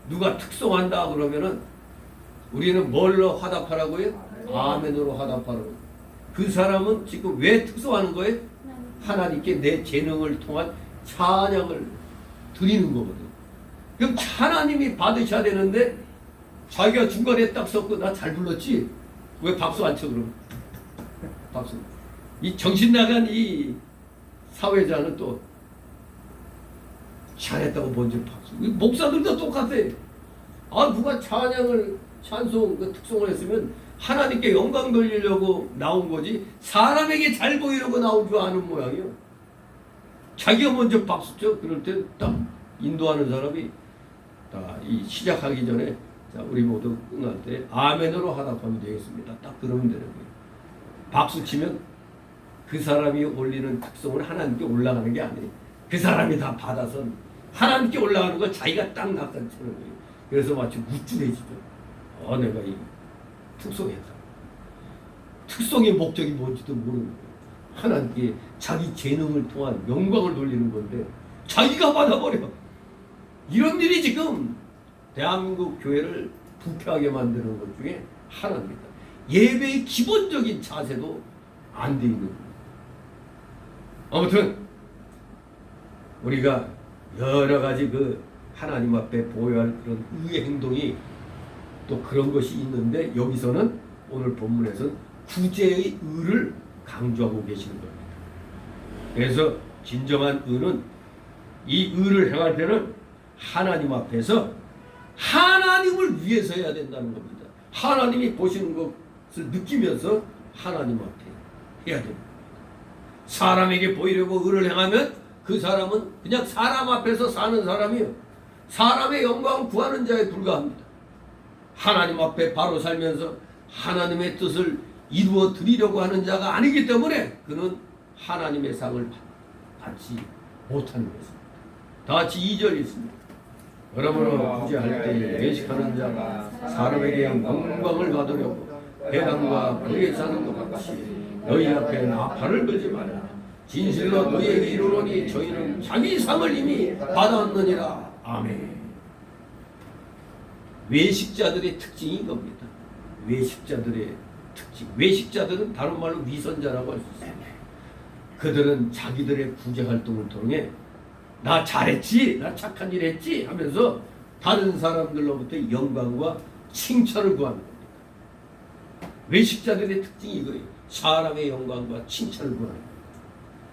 Speaker 3: 누가 특송한다 그러면은 우리는 뭘로 화답하라고요? 아멘으로 화답하라고. 그 사람은 지금 왜 특송하는 거예요? 하나님께 내 재능을 통한 찬양을 드리는 거거든. 그럼 하나님이 받으셔야 되는데 자기가 중간에 딱 섰고 나 잘 불렀지? 왜 박수 안 쳐 그럼? 박수. 이 정신 나간 이 사회자는 또 잘했다고 먼저 박수. 목사들도 똑같아. 누가 찬송 그 특송을 했으면 하나님께 영광 돌리려고 나온 거지 사람에게 잘 보이려고 나온 줄 아는 모양이요. 자기가 먼저 박수 쳐. 그럴 때 딱 인도하는 사람이 이 시작하기 전에 자, 우리 모두 끝날 때 아멘으로 화답하면 되겠습니다. 딱 그러면 되는 거예요. 박수 치면 그 사람이 올리는 특성은 하나님께 올라가는 게 아니에요. 그 사람이 다 받아서 하나님께 올라가는 거 자기가 딱 낚아채는 거예요. 그래서 마치 우쭐해지죠. 내가 이 특성했다. 특성의 목적이 뭔지도 모르는 거예요. 하나님께 자기 재능을 통한 영광을 돌리는 건데 자기가 받아버려. 이런 일이 지금 대한민국 교회를 부패하게 만드는 것 중에 하나입니다. 예배의 기본적인 자세도 안 돼 있는 거예요. 아무튼 우리가 여러 가지 그 하나님 앞에 보여야 할 그런 의의 행동이 또 그런 것이 있는데 여기서는 오늘 본문에서는 구제의 의를 강조하고 계시는 겁니다. 그래서 진정한 의는 이 의를 행할 때는 하나님 앞에서 하나님을 위해서 해야 된다는 겁니다. 하나님이 보시는 것을 느끼면서 하나님 앞에 해야 됩니다. 사람에게 보이려고 의를 행하면 그 사람은 그냥 사람 앞에서 사는 사람이요. 사람의 영광을 구하는 자에 불과합니다. 하나님 앞에 바로 살면서 하나님의 뜻을 이루어 드리려고 하는 자가 아니기 때문에 그는 하나님의 상을 받지 못하는 것입니다. 다 같이 2절 있습니다. 그러므로 구제할 때에 외식하는 자가 사람에게 영광을 받으려고 배당과 그에 사는 것 같이 너희 앞에 나팔을 걸지 말라. 진실로 너희에게 이르노니 저희는 자기 상을 이미 받았느니라. 아멘. 외식자들의 특징이 겁니다. 외식자들의 특징. 외식자들은 다른 말로 위선자라고 할 수 있어요. 그들은 자기들의 구제 활동을 통해 나 잘했지, 나 착한 일 했지 하면서 다른 사람들로부터 영광과 칭찬을 구하는 겁니다. 외식자들의 특징이 이거예요. 사람의 영광과 칭찬을 구하는 겁니다.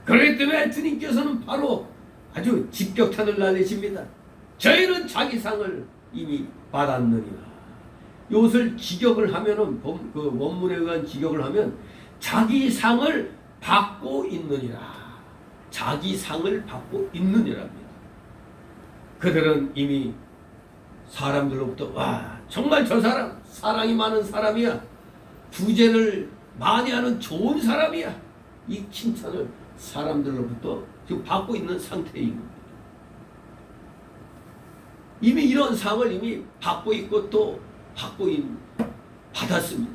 Speaker 3: 그렇기 때문에 주님께서는 바로 아주 직격탄을 날리십니다. 저희는 자기 상을 이미 받았느니라. 이것을 직역을 하면은 그 원문에 의한 직역을 하면 자기 상을 받고 있느니라. 자기 상을 받고 있느니라입니다. 그들은 이미 사람들로부터 와 정말 저 사람 사랑이 많은 사람이야. 구제를 많이 하는 좋은 사람이야. 이 칭찬을 사람들로부터 지금 받고 있는 상태인 겁니다. 이미 이런 상을 이미 받고 있고 또 받았습니다.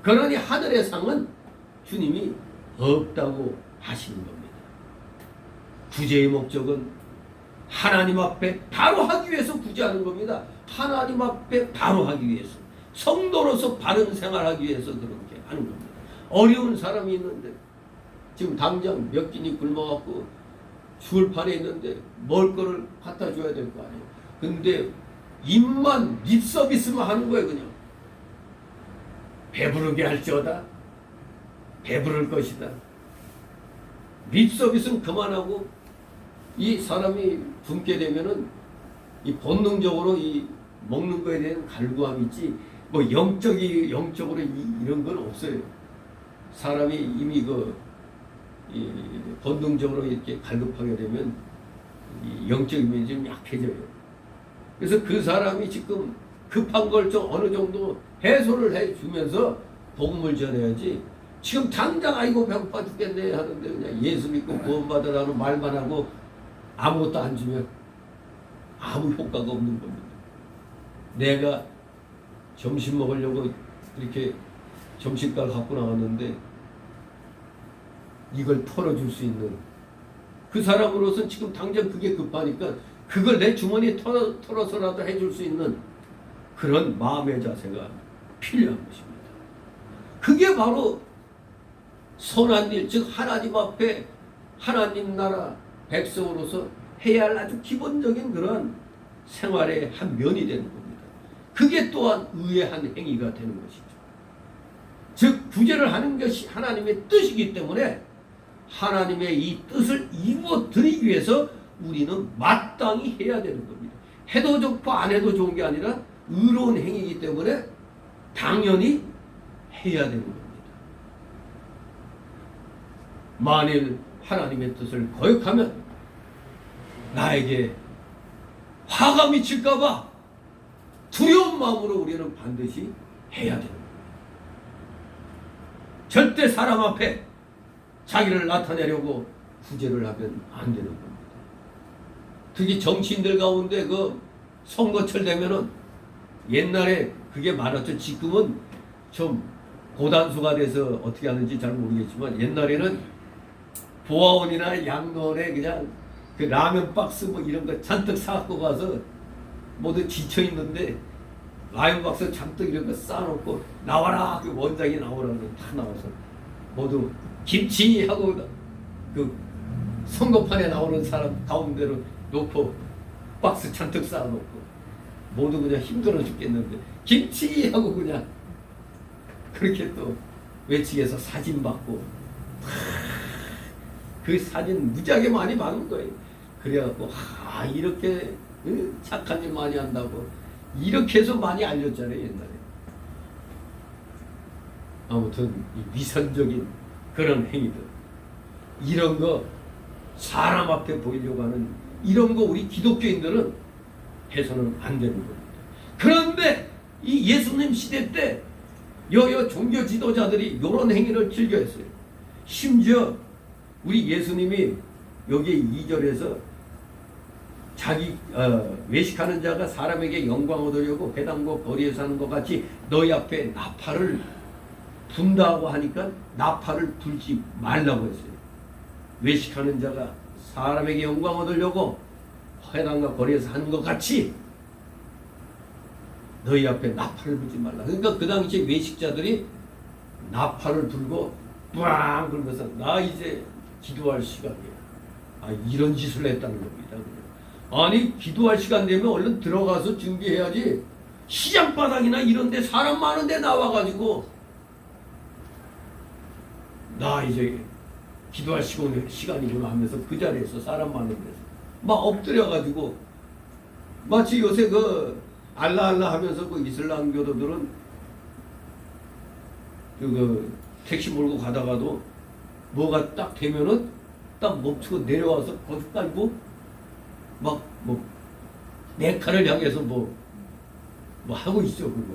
Speaker 3: 그러니 하늘의 상은 주님이 없다고 하시는 겁니다. 구제의 목적은 하나님 앞에 바로 하기 위해서 구제하는 겁니다. 하나님 앞에 바로 하기 위해서, 성도로서 바른 생활하기 위해서 그렇게 하는 겁니다. 어려운 사람이 있는데 지금 당장 몇 끼니 굶어갖고 죽을 판에 있는데 먹을 거를 갖다 줘야 될 거 아니에요. 근데 입만 립서비스만 하는 거예요. 그냥 배부르게 할지어다 배부를 것이다. 립서비스는 그만하고 이 사람이 굶게 되면은 이 본능적으로 이 먹는 거에 대한 갈구함이 있지 뭐 영적으로 이런 건 없어요. 사람이 이미 이 본능적으로 이렇게 갈급하게 되면 이 영적인 면이 좀 약해져요. 그래서 그 사람이 지금 급한 걸 좀 어느 정도 해소를 해주면서 복음을 전해야지. 지금 당장 아이고 배고파 죽겠네 하는데 그냥 예수 믿고 구원받으라는 말만 하고 아무것도 안 주면 아무 효과가 없는 겁니다. 내가 점심 먹으려고 이렇게 점심값 갖고 나왔는데 이걸 털어줄 수 있는 그 사람으로서는 지금 당장 그게 급하니까 그걸 내 주머니에 털어서라도 해줄 수 있는 그런 마음의 자세가 필요한 것입니다. 그게 바로 선한 일, 즉 하나님 앞에 하나님 나라 백성으로서 해야 할 아주 기본적인 그런 생활의 한 면이 되는 겁니다. 그게 또한 의의 한 행위가 되는 것이죠. 즉 구제를 하는 것이 하나님의 뜻이기 때문에 하나님의 이 뜻을 이루어 드리기 위해서 우리는 마땅히 해야 되는 겁니다. 해도 좋고 안 해도 좋은 게 아니라 의로운 행위이기 때문에 당연히 해야 되는 겁니다. 만일 하나님의 뜻을 거역하면 나에게 화가 미칠까봐 두려운 마음으로 우리는 반드시 해야 되는 겁니다. 절대 사람 앞에 자기를 나타내려고 구제를 하면 안 되는 겁니다. 특히 정치인들 가운데 그 선거철 되면은 옛날에 그게 많았죠. 지금은 좀 고단수가 돼서 어떻게 하는지 잘 모르겠지만 옛날에는 보아원이나 양로원에 그냥 그 라면 박스 뭐 이런 거 잔뜩 사갖고 가서 모두 지쳐 있는데 라면 박스 잔뜩 이런 거 쌓아놓고 나와라 그 원장이 나오라고 다 나와서 모두 김치 하고 그 선거판에 나오는 사람 가운데로 놓고 박스 잔뜩 쌓아놓고 모두 그냥 힘들어 죽겠는데 김치 하고 그냥 그렇게 또 외측에서 사진 받고 그 사진 무지하게 많이 받은 거예요. 그래갖고 이렇게 착한 일 많이 한다고 이렇게 해서 많이 알렸잖아요 옛날에. 아무튼 이 위선적인 그런 행위들 이런 거 사람 앞에 보이려고 하는 이런 거 우리 기독교인들은 해서는 안 되는 겁니다. 그런데 이 예수님 시대 때 여여 종교 지도자들이 이런 행위를 즐겨했어요. 심지어 우리 예수님이 여기 2절에서 자기 외식하는 자가 사람에게 영광 얻으려고 배당과 거리에서 하는 것 같이 너희 앞에 나팔을 분다고 하니까 나팔을 불지 말라고 했어요. 외식하는 자가 사람에게 영광 얻으려고 회당과 거리에서 하는 것 같이 너희 앞에 나팔을 불지 말라. 그러니까 그 당시 외식자들이 나팔을 불고 뿌앙 불면서 나 이제 기도할 시간이야. 아, 이런 짓을 했다는 겁니다. 아니, 기도할 시간 되면 얼른 들어가서 준비해야지. 시장 바닥이나 이런 데 사람 많은 데 나와가지고 나 이제 기도할 시간이구나 하면서 그 자리에서 사람 많은 데서 막 엎드려가지고 마치 요새 그 알라 하면서 그 이슬람교도들은 그 택시 몰고 가다가도 뭐가 딱 되면은 딱 멈추고 내려와서 거기 깔고 막 뭐 메카를 향해서 뭐 하고 있죠. 그거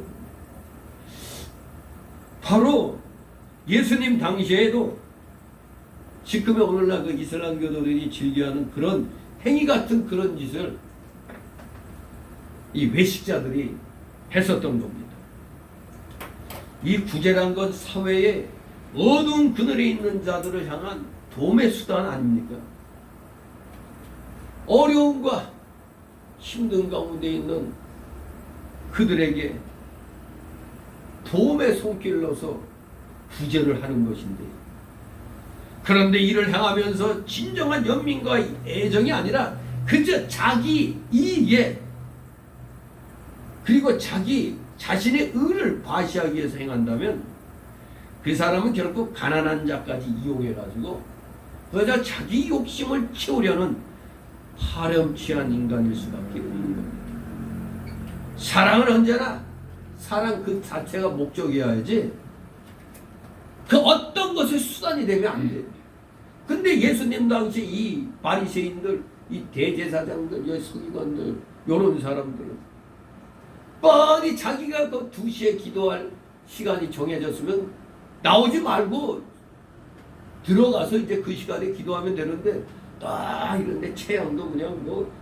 Speaker 3: 바로 예수님 당시에도 지금의 오늘날 그 이슬람교도들이 즐겨하는 그런 행위 같은 그런 짓을 이 외식자들이 했었던 겁니다. 이 구제란 건 사회의 어두운 그늘에 있는 자들을 향한 도움의 수단 아닙니까? 어려움과 힘든 가운데 있는 그들에게 도움의 손길로서 구제를 하는 것인데, 그런데 이를 향하면서 진정한 연민과 애정이 아니라 그저 자기 이익에 그리고 자기 자신의 의를 과시하기 위해서 행한다면 그 사람은 결국 가난한 자까지 이용해가지고 그저 자기 욕심을 채우려는 파렴치한 인간일 수밖에 없는 겁니다. 사랑은 언제나 사랑 그 자체가 목적이어야지 그 어떤 것의 수단이 되면 안 돼요. 근데 예수님 당시 이 바리새인들, 이 대제사장들, 이 서기관들, 이런 사람들은 뻔히 자기가 그 2시에 기도할 시간이 정해졌으면 나오지 말고 들어가서 이제 그 시간에 기도하면 되는데 딱 이런데 체형도 그냥 뭐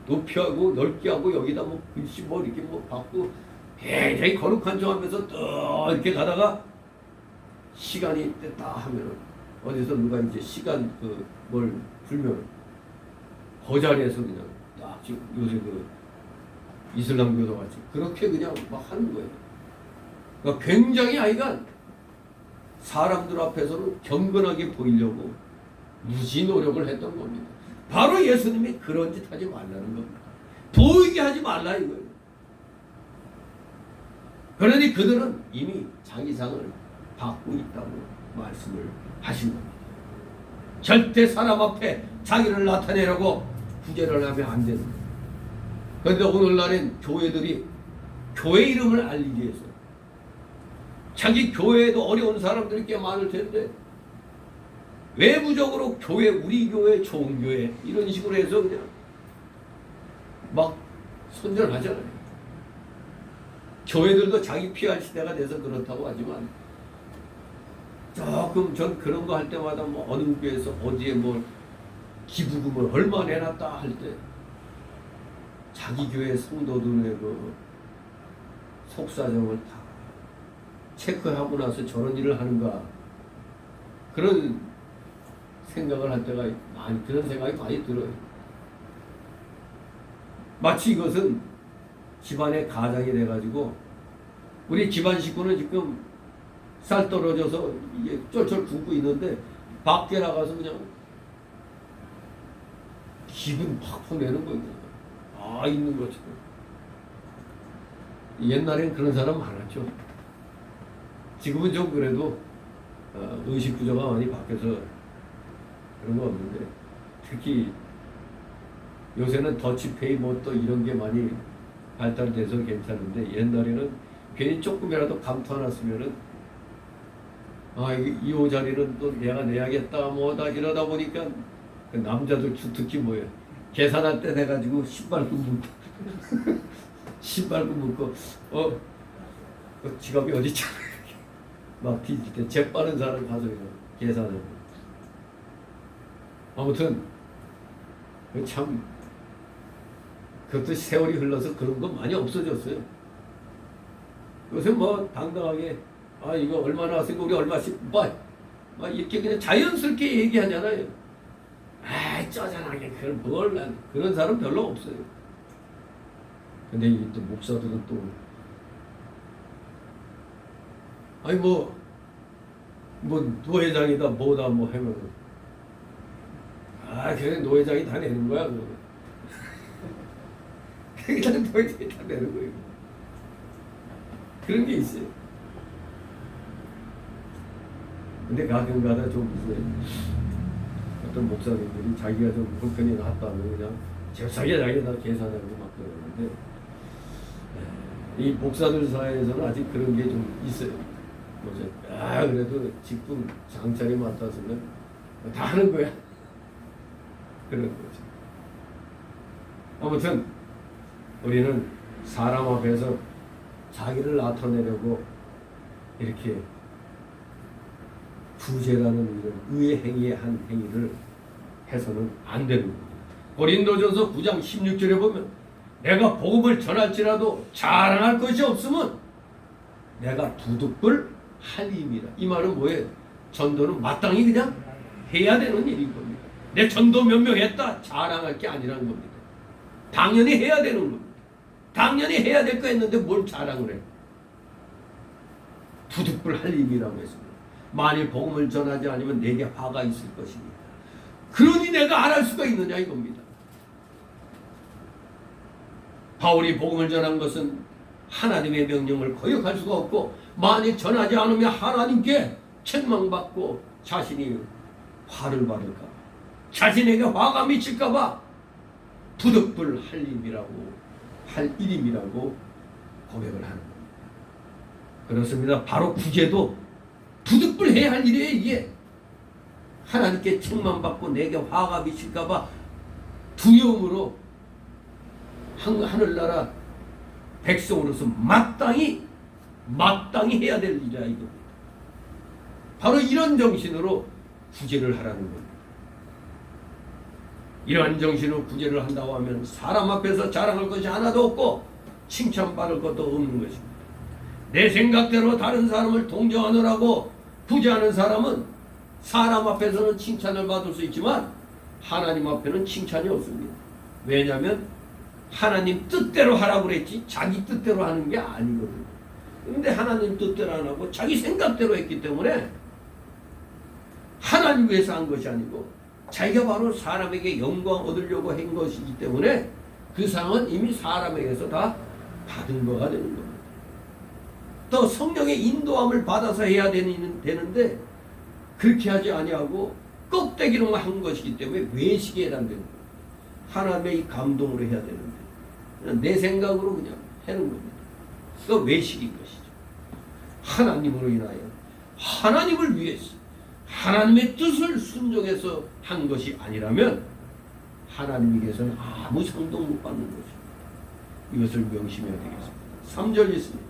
Speaker 3: 높이하고 넓게 하고 여기다 뭐 글씨 뭐 이렇게 뭐 받고 굉장히 거룩한 척 하면서 또 이렇게 가다가 시간이 됐다 하면은 어디서 누가 이제 시간 그 뭘 불면 그 자리에서 그냥 딱 지금 요새 그 이슬람교도 같이 그렇게 그냥 막 하는 거예요. 그러니까 굉장히 아이가 사람들 앞에서는 경건하게 보이려고 무지 노력을 했던 겁니다. 바로 예수님이 그런 짓 하지 말라는 겁니다. 보이게 하지 말라 이거예요. 그러니 그들은 이미 자기상을 받고 있다고 말씀을 하신 겁니다. 절대 사람 앞에 자기를 나타내려고 구제를 하면 안 되는 거예요. 그런데 오늘날엔 교회들이 교회 이름을 알리기 위해서 자기 교회에도 어려운 사람들이 꽤 많을 텐데 외부적으로 교회, 우리 교회, 좋은 교회 이런 식으로 해서 그냥 막 선전하잖아요. 교회들도 자기 피할 시대가 돼서 그렇다고 하지만 조금 전 그런 거 할 때마다 뭐 어느 교회에서 어디에 뭐 기부금을 얼마 내놨다 할 때 자기 교회 성도들의 그 속사정을 다 체크하고 나서 저런 일을 하는가 그런 생각을 할 때가 많이 그런 생각이 많이 들어요. 마치 이것은 집안의 가장이 돼가지고 우리 집안 식구는 지금 살 떨어져서 이게 쫄쫄 굶고 있는데 밖에 나가서 그냥 기분 팍팍 내는 거예요. 아, 있는 것처럼. 옛날엔 그런 사람 많았죠. 지금은 좀 그래도 의식 구조가 많이 바뀌어서 그런 거 없는데 특히 요새는 더치페이 뭐 또 이런 게 많이 발달돼서 괜찮은데 옛날에는 괜히 조금이라도 감투 하나 쓰면은 아, 이 자리는 또 내가 내야겠다 뭐다 이러다 보니까 그 남자들 특히 뭐예요? 계산할 때 돼가지고 신발도 묶고 신발도 묶고 그 지갑이 어디 있잖아 막 뒤질 때 재빠른 사람 가서 계산을 아무튼 참 그것도 세월이 흘러서 그런 거 많이 없어졌어요. 요새 뭐 당당하게 아 이거 얼마나 왔으니까 우리 얼마씩 막 이렇게 그냥 자연스럽게 얘기하잖아요. 아 쪼잔하게 그런 뭘 난 그런 사람 별로 없어요. 근데 또 목사들은 또 아니 뭐 노회장이다 뭐다 뭐 하면은 걔는 노회장이 다 내는 거야 그거. 그냥 노회장이 다 내는 거예요. 그런 게 있어요. 근데 가끔가다 좀 무슨 어떤 목사님들이 자기가 좀 불편이 났다면 그냥 자기가 계산하고 막 그러는데 이 목사들 사이에서는 아직 그런 게 좀 있어요. 그래도 직분 장차리 맡았으면 다 하는 거야. 그런 거죠. 아무튼 우리는 사람 앞에서 자기를 나타내려고 이렇게 구제라는 이런 의의 행위의 한 행위를 해서는 안 되는 겁니다. 고린도전서 9장 16절에 보면 내가 복음을 전할지라도 자랑할 것이 없으면 내가 두둑불 할림이라. 이 말은 뭐예요? 전도는 마땅히 그냥 해야 되는 일인 겁니다. 내 전도 몇 명 했다 자랑할 게 아니라는 겁니다. 당연히 해야 되는 겁니다. 당연히 해야 될 거 했는데 뭘 자랑을 해? 두둑불 할림이라고 했습니다. 만일 복음을 전하지 않으면 내게 화가 있을 것입니다. 그러니 내가 안 할 수가 있느냐 이겁니다. 바울이 복음을 전한 것은 하나님의 명령을 거역할 수가 없고 만일 전하지 않으면 하나님께 책망받고 자신이 화를 받을까 자신에게 화가 미칠까 봐 두둑불 할 일임이라고 고백을 하는 겁니다. 그렇습니다. 바로 구제도 두둑불 해야 할 일이에요. 이게 하나님께 책망받고 내게 화가 미칠까 봐 두려움으로 하늘나라 백성으로서 마땅히 해야 될 일이야 이겁니다. 바로 이런 정신으로 구제를 하라는 겁니다. 이러한 정신으로 구제를 한다고 하면 사람 앞에서 자랑할 것이 하나도 없고 칭찬받을 것도 없는 것입니다. 내 생각대로 다른 사람을 동정하느라고 구제하는 사람은 사람 앞에서는 칭찬을 받을 수 있지만 하나님 앞에는 칭찬이 없습니다. 왜냐하면 하나님 뜻대로 하라고 그랬지 자기 뜻대로 하는 게 아니거든요. 그런데 하나님 뜻대로 안 하고 자기 생각대로 했기 때문에 하나님 위해서 한 것이 아니고 자기가 바로 사람에게 영광 얻으려고 한 것이기 때문에 그 상은 이미 사람에게서 다 받은 거가 되는 겁니다. 또 성령의 인도함을 받아서 해야 되는데 그렇게 하지 아니하고 껍데기로만 한 것이기 때문에 외식에 해당되는 거예요. 하나님의 감동으로 해야 되는데 그냥 내 생각으로 그냥 하는 겁니다. 그 외식인 것이죠. 하나님으로 인하여 하나님을 위해서 하나님의 뜻을 순종해서 한 것이 아니라면 하나님에게서는 아무 상도 못 받는 것입니다. 이것을 명심해야 되겠습니다. 3절 있습니다.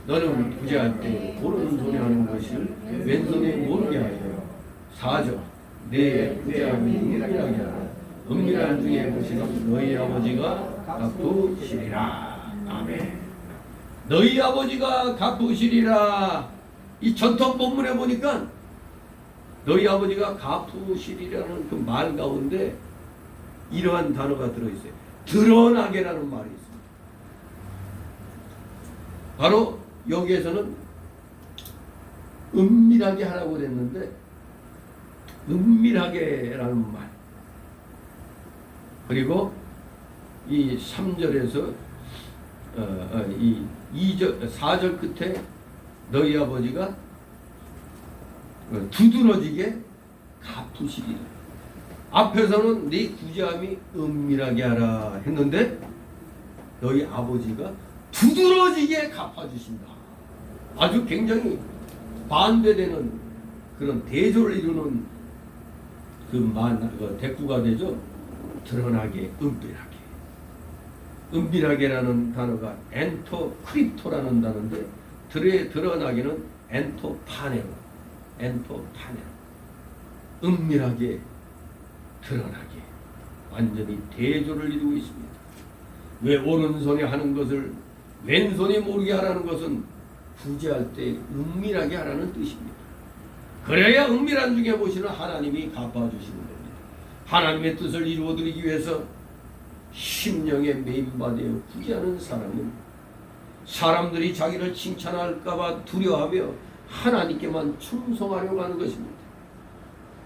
Speaker 3: 너는 구제할 때 오른 손에 하는 것을 왼손에 모르게 하여 4절 내 구제함이 은밀하게 하라. 은밀한 중에 보시는 너희 아버지가 갚으시리라. 아멘. 너희 아버지가 갚으시리라. 이 전통 본문에 보니까 너희 아버지가 갚으시리라는 그 말 가운데 이러한 단어가 들어있어요. 드러나게라는 말이 있습니다. 바로 여기에서는 은밀하게 하라고 그랬는데 은밀하게라는 말 그리고 이 3절에서 이 2절 4절 끝에 너희 아버지가 두드러지게 갚으시리라. 앞에서는 네 구제함이 은밀하게 하라 했는데 너희 아버지가 두드러지게 갚아주신다. 아주 굉장히 반대되는 그런 대조를 이루는 그 대꾸가 되죠. 드러나게, 은밀하게. 은밀하게라는 단어가 엔토크립토라는 단어인데 드러나기는 엔토파네로. 은밀하게 드러나게 완전히 대조를 이루고 있습니다. 왜 오른손에 하는 것을 왼손에 모르게 하라는 것은 구제할 때 은밀하게 하라는 뜻입니다. 그래야 은밀한 중에 보시는 하나님이 갚아주시는 겁니다. 하나님의 뜻을 이루어드리기 위해서 심령에 매인받아 구제하는 사람은 사람들이 자기를 칭찬할까봐 두려워하며 하나님께만 충성하려고 하는 것입니다.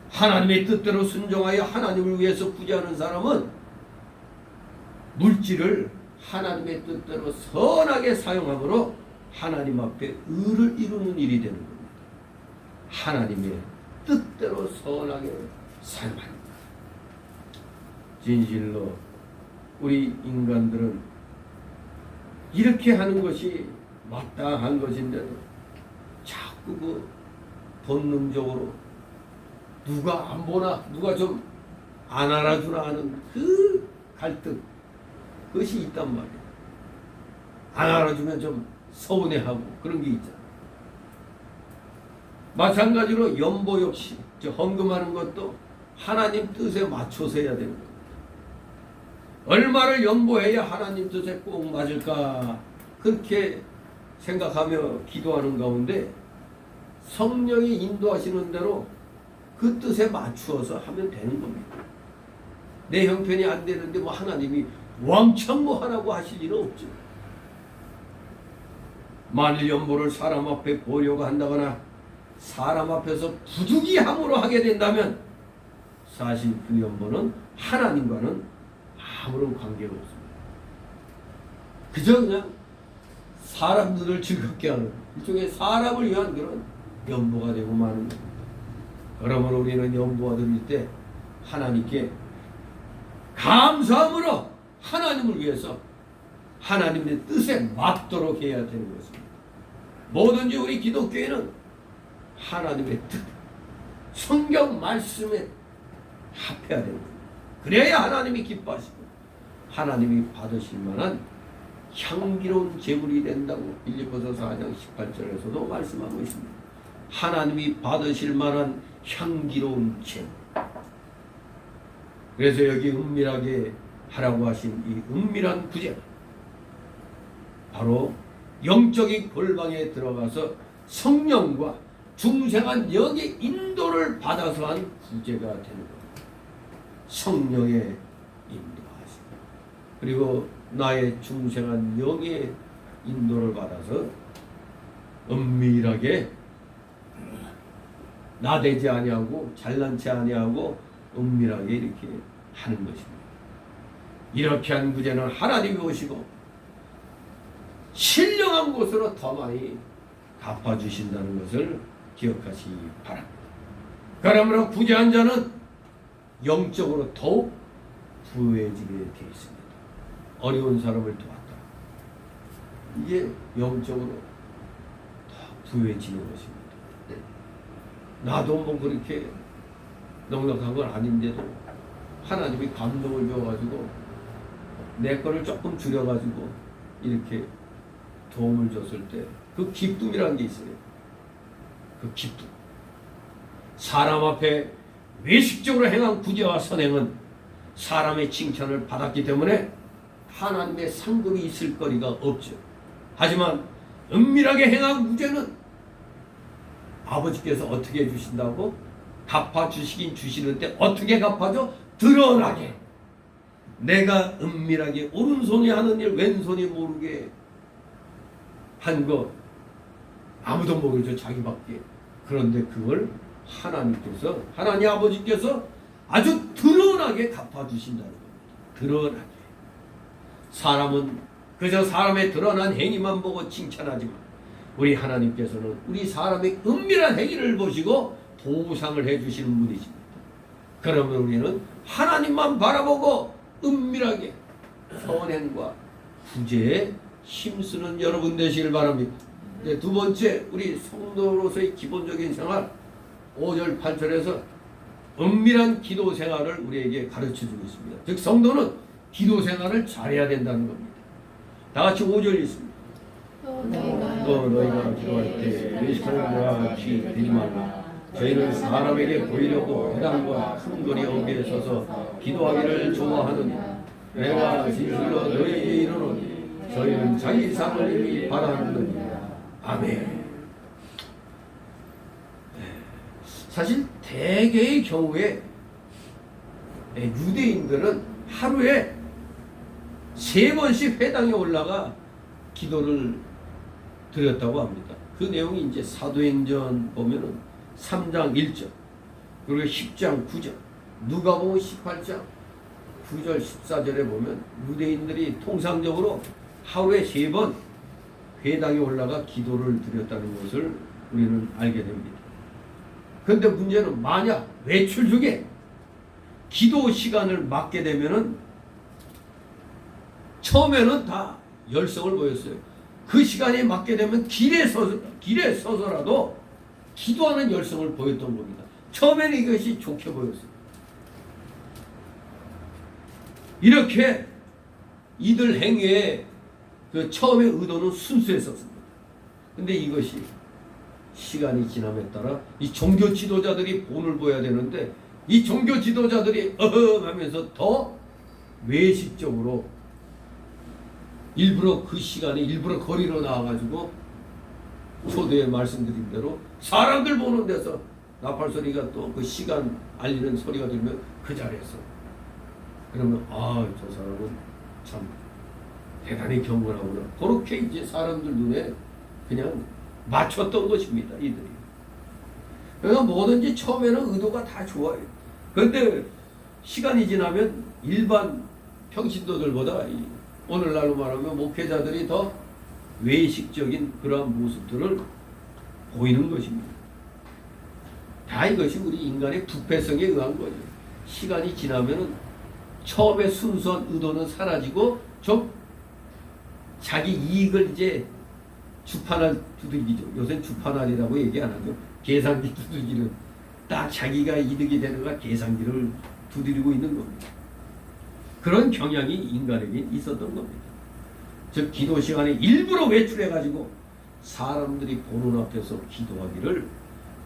Speaker 3: 하나님의 뜻대로 순종하여 하나님을 위해서 구제하는 사람은 물질을 하나님의 뜻대로 선하게 사용함으로 하나님 앞에 의를 이루는 일이 되는 겁니다. 하나님의 뜻대로 선하게 사용하는 것. 진실로 우리 인간들은 이렇게 하는 것이 마땅한 것인데도 자꾸 그 본능적으로 누가 안 보나, 누가 좀 안 알아주나 하는 그 갈등, 그것이 있단 말이에요. 안 알아주면 좀 서운해하고 그런 게 있잖아요. 마찬가지로 연보 역시 헌금하는 것도 하나님 뜻에 맞춰서 해야 되는 겁니다. 얼마를 연보해야 하나님 뜻에 꼭 맞을까, 그렇게 생각하며 기도하는 가운데 성령이 인도하시는 대로 그 뜻에 맞추어서 하면 되는 겁니다. 내 형편이 안 되는데 뭐 하나님이 왕창 뭐 하라고 하실 일은 없죠. 만일 연보를 사람 앞에 보려고 한다거나 사람 앞에서 부득이함으로 하게 된다면 사실 그 연보는 하나님과는 아무런 관계가 없습니다. 그저 그냥 사람들을 즐겁게 하는 일종의 사람을 위한 그런 연보가 되고 마는 겁니다. 그러므로 우리는 연보가 드릴 때 하나님께 감사함으로 하나님을 위해서 하나님의 뜻에 맞도록 해야 되는 것입니다. 뭐든지 우리 기독교에는 하나님의 뜻, 성경 말씀에 합해야 되는 겁니다. 그래야 하나님이 기뻐하시고 하나님이 받으실 만한 향기로운 제물이 된다고 빌립보서 4장 18절에서도 말씀하고 있습니다. 하나님이 받으실 만한 향기로운 제물. 그래서 여기 은밀하게 하라고 하신 이 은밀한 구제, 바로 영적인 골방에 들어가서 성령과 중생한 영의 인도를 받아서 한 구제가 되는 겁니다. 성령의 인도하심, 그리고 나의 중생한 영의 인도를 받아서 은밀하게 나대지 아니하고 잘난 체 아니하고 은밀하게 이렇게 하는 것입니다. 이렇게 한 구제는 하나님이 오시고 신령한 곳으로 더 많이 갚아주신다는 것을 기억하시기 바랍니다. 그러므로 구제한 자는 영적으로 더욱 부유해지게 되어 있습니다. 어려운 사람을 도왔다. 이게 영적으로 더 부유해지는 것입니다. 나도 뭐 그렇게 넉넉한 건 아닌데도 하나님이 감동을 줘가지고 내 거를 조금 줄여가지고 이렇게 도움을 줬을 때 그 기쁨이라는 게 있어요. 그 기쁨. 사람 앞에 외식적으로 행한 구제와 선행은 사람의 칭찬을 받았기 때문에 하나님의 상급이 있을 거리가 없죠. 하지만 은밀하게 행한 구제는 아버지께서 어떻게 해주신다고? 갚아주시긴 주시는데 어떻게 갚아줘? 드러나게. 내가 은밀하게 오른손이 하는 일 왼손이 모르게 한 거 아무도 모르죠, 자기밖에. 그런데 그걸 하나님께서, 하나님 아버지께서 아주 드러나게 갚아주신다는 겁니다. 드러나게. 사람은 그저 사람의 드러난 행위만 보고 칭찬하지만 우리 하나님께서는 우리 사람의 은밀한 행위를 보시고 보상을 해주시는 분이십니다. 그러면 우리는 하나님만 바라보고 은밀하게 선행과 구제에 힘쓰는 여러분 되시길 바랍니다. 네, 두 번째, 우리 성도로서의 기본적인 생활 5절 8절에서 은밀한 기도 생활을 우리에게 가르쳐주고 있습니다. 즉 성도는 기도 생활을 잘해야 된다는 겁니다. 다 같이 5절 있습니다. 또 너희가 기도할 때 외식하는 자와 같이 되지 말라. 저희는 사람에게 보이려고 회당과 큰 거리 어귀에 서서 기도하기를 좋아하느니 내가 진실로 너희에게 이르노니 저희는 자기 상을 이미 바라느니라. 아멘. 사실 대개의 경우에 유대인들은 하루에 3번씩 회당에 올라가 기도를 드렸다고 합니다. 그 내용이 이제 사도행전 보면은 3장 1절, 그리고 10장 9절, 누가복음 18장 9절 14절에 보면 유대인들이 통상적으로 하루에 3번 회당에 올라가 기도를 드렸다는 것을 우리는 알게 됩니다. 그런데 문제는 만약 외출 중에 기도 시간을 맞게 되면은 처음에는 다 열성을 보였어요. 그 시간에 맞게 되면 길에 서서라도 기도하는 열성을 보였던 겁니다. 처음에는 이것이 좋게 보였어요. 이렇게 이들 행위에 그 처음의 의도는 순수했었습니다. 근데 이것이 시간이 지남에 따라 이 종교 지도자들이 본을 보여야 되는데 이 종교 지도자들이 하면서 더 외식적으로 일부러 그 시간에 일부러 거리로 나와가지고 초대에 말씀드린 대로 사람들 보는 데서 나팔 소리가 또 그 시간 알리는 소리가 들면 그 자리에서 그러면 저 사람은 참 대단히 경건하구나. 그렇게 이제 사람들 눈에 그냥 맞췄던 것입니다. 이들이. 그래서 뭐든지 처음에는 의도가 다 좋아요. 그런데 시간이 지나면 일반 평신도들보다 오늘날로 말하면 목회자들이 더 외식적인 그러한 모습들을 보이는 것입니다. 다 이것이 우리 인간의 부패성에 의한 거죠. 시간이 지나면은 처음에 순수한 의도는 사라지고 좀 자기 이익을 이제 주판을 두들기죠. 요새 주판알이라고 얘기 안 하죠. 계산기 두들기는 딱 자기가 이득이 되는가 계산기를 두드리고 있는 겁니다. 그런 경향이 인간에게 있었던 겁니다. 즉 기도 시간에 일부러 외출해가지고 사람들이 보는 앞에서 기도하기를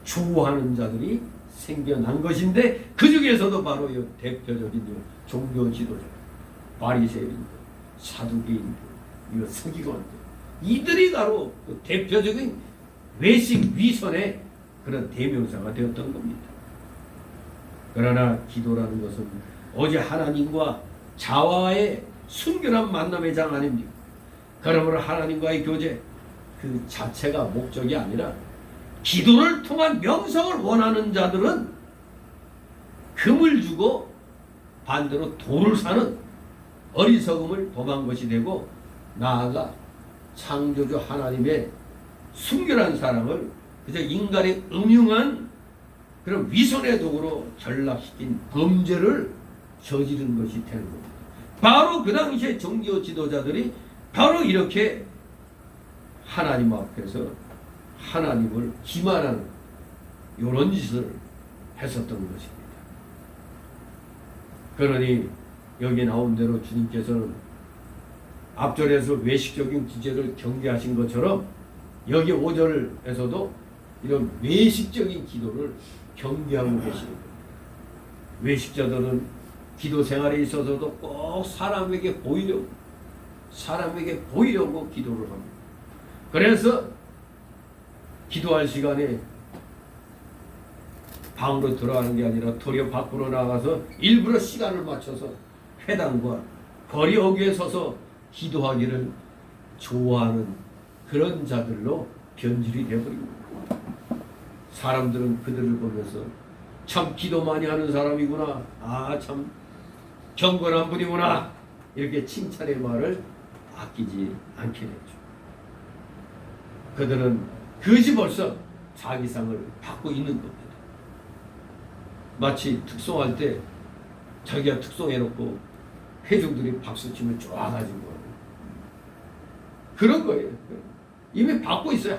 Speaker 3: 좋아하는 자들이 생겨난 것인데 그 중에서도 바로 이 대표적인 종교 지도자, 바리새인들, 사두개인들, 이 서기관들, 이들이 바로 그 대표적인 외식 위선의 그런 대명사가 되었던 겁니다. 그러나 기도라는 것은 오직 하나님과 자와의 순결한 만남의 장 아닙니까? 그러므로 하나님과의 교제 그 자체가 목적이 아니라 기도를 통한 명성을 원하는 자들은 금을 주고 반대로 돌을 사는 어리석음을 범한 것이 되고 나아가 창조주 하나님의 순결한 사랑을 그저 인간의 음흉한 그런 위선의 도구로 전락시킨 범죄를 저지른 것이 되는 겁니다. 바로 그 당시에 종교 지도자들이 바로 이렇게 하나님 앞에서 하나님을 기만하는 이런 짓을 했었던 것입니다. 그러니 여기 나온 대로 주님께서는 앞절에서 외식적인 기제를 경계하신 것처럼 여기 5절에서도 이런 외식적인 기도를 경계하고 계시는 겁니다. 외식자들은 기도 생활에 있어서도 꼭 사람에게 보이려고 기도를 합니다. 그래서 기도할 시간에 방으로 들어가는 게 아니라 도리어 밖으로 나가서 일부러 시간을 맞춰서 회당과 거리 어귀에 서서 기도하기를 좋아하는 그런 자들로 변질이 되어버립니다. 사람들은 그들을 보면서 참 기도 많이 하는 사람이구나, 참 경건한 분이구나, 이렇게 칭찬의 말을 아끼지 않게 되죠. 그들은 그것이 벌써 자기상을 받고 있는 겁니다. 마치 특송할 때 자기가 특송해놓고 회중들이 박수치면 좋아가지고 그런 거예요. 이미 받고 있어요.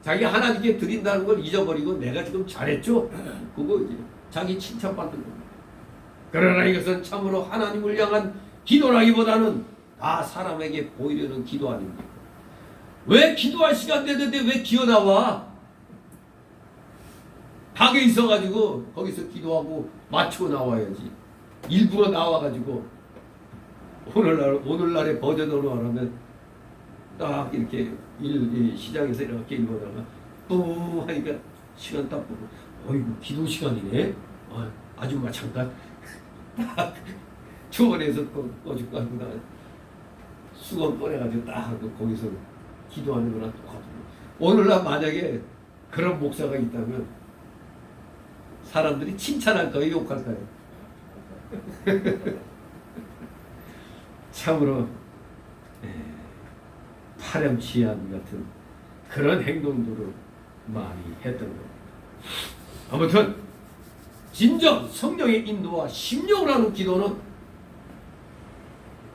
Speaker 3: 자기가 하나님께 드린다는 걸 잊어버리고 내가 지금 잘했죠? 그거 이제 자기 칭찬받는 겁니다. 그러나 이것은 참으로 하나님을 향한 기도라기보다는 다 사람에게 보이려는 기도 아닙니까? 왜 기도할 시간 되는데 왜 기어나와? 밖에 있어가지고 거기서 기도하고 마치고 나와야지. 일부러 나와가지고 오늘날의 버전으로 말하면 딱 이렇게 시장에서 이렇게 읽어다가 뿡 하니까 시간 딱 보고 어이구 기도 시간이네. 아줌마 잠깐 딱 초원에서 꺼주고 하고 수건 꺼내가지고 딱 하고 거기서 기도하는 거랑 똑같은
Speaker 2: 오늘날 만약에 그런 목사가 있다면 사람들이 칭찬할까요? 욕할까요? 참으로 파렴치한 같은 그런 행동들을 많이 했던 겁니다. 아무튼 진정 성령의 인도와 심령을 하는 기도는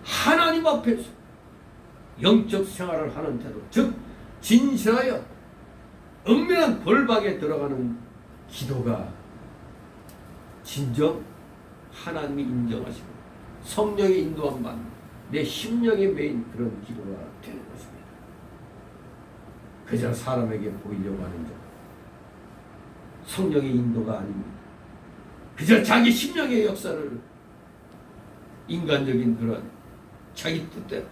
Speaker 2: 하나님 앞에서 영적 생활을 하는 태도, 즉 진실하여 은밀한 골방에 들어가는 기도가 진정 하나님이 인정하시고 성령의 인도함 받는 내 심령에 매인 그런 기도가 되는 것입니다. 그저 사람에게 보이려고 하는 자, 성령의 인도가 아닙니다. 그저 자기 심령의 역사를 인간적인 그런 자기 뜻대로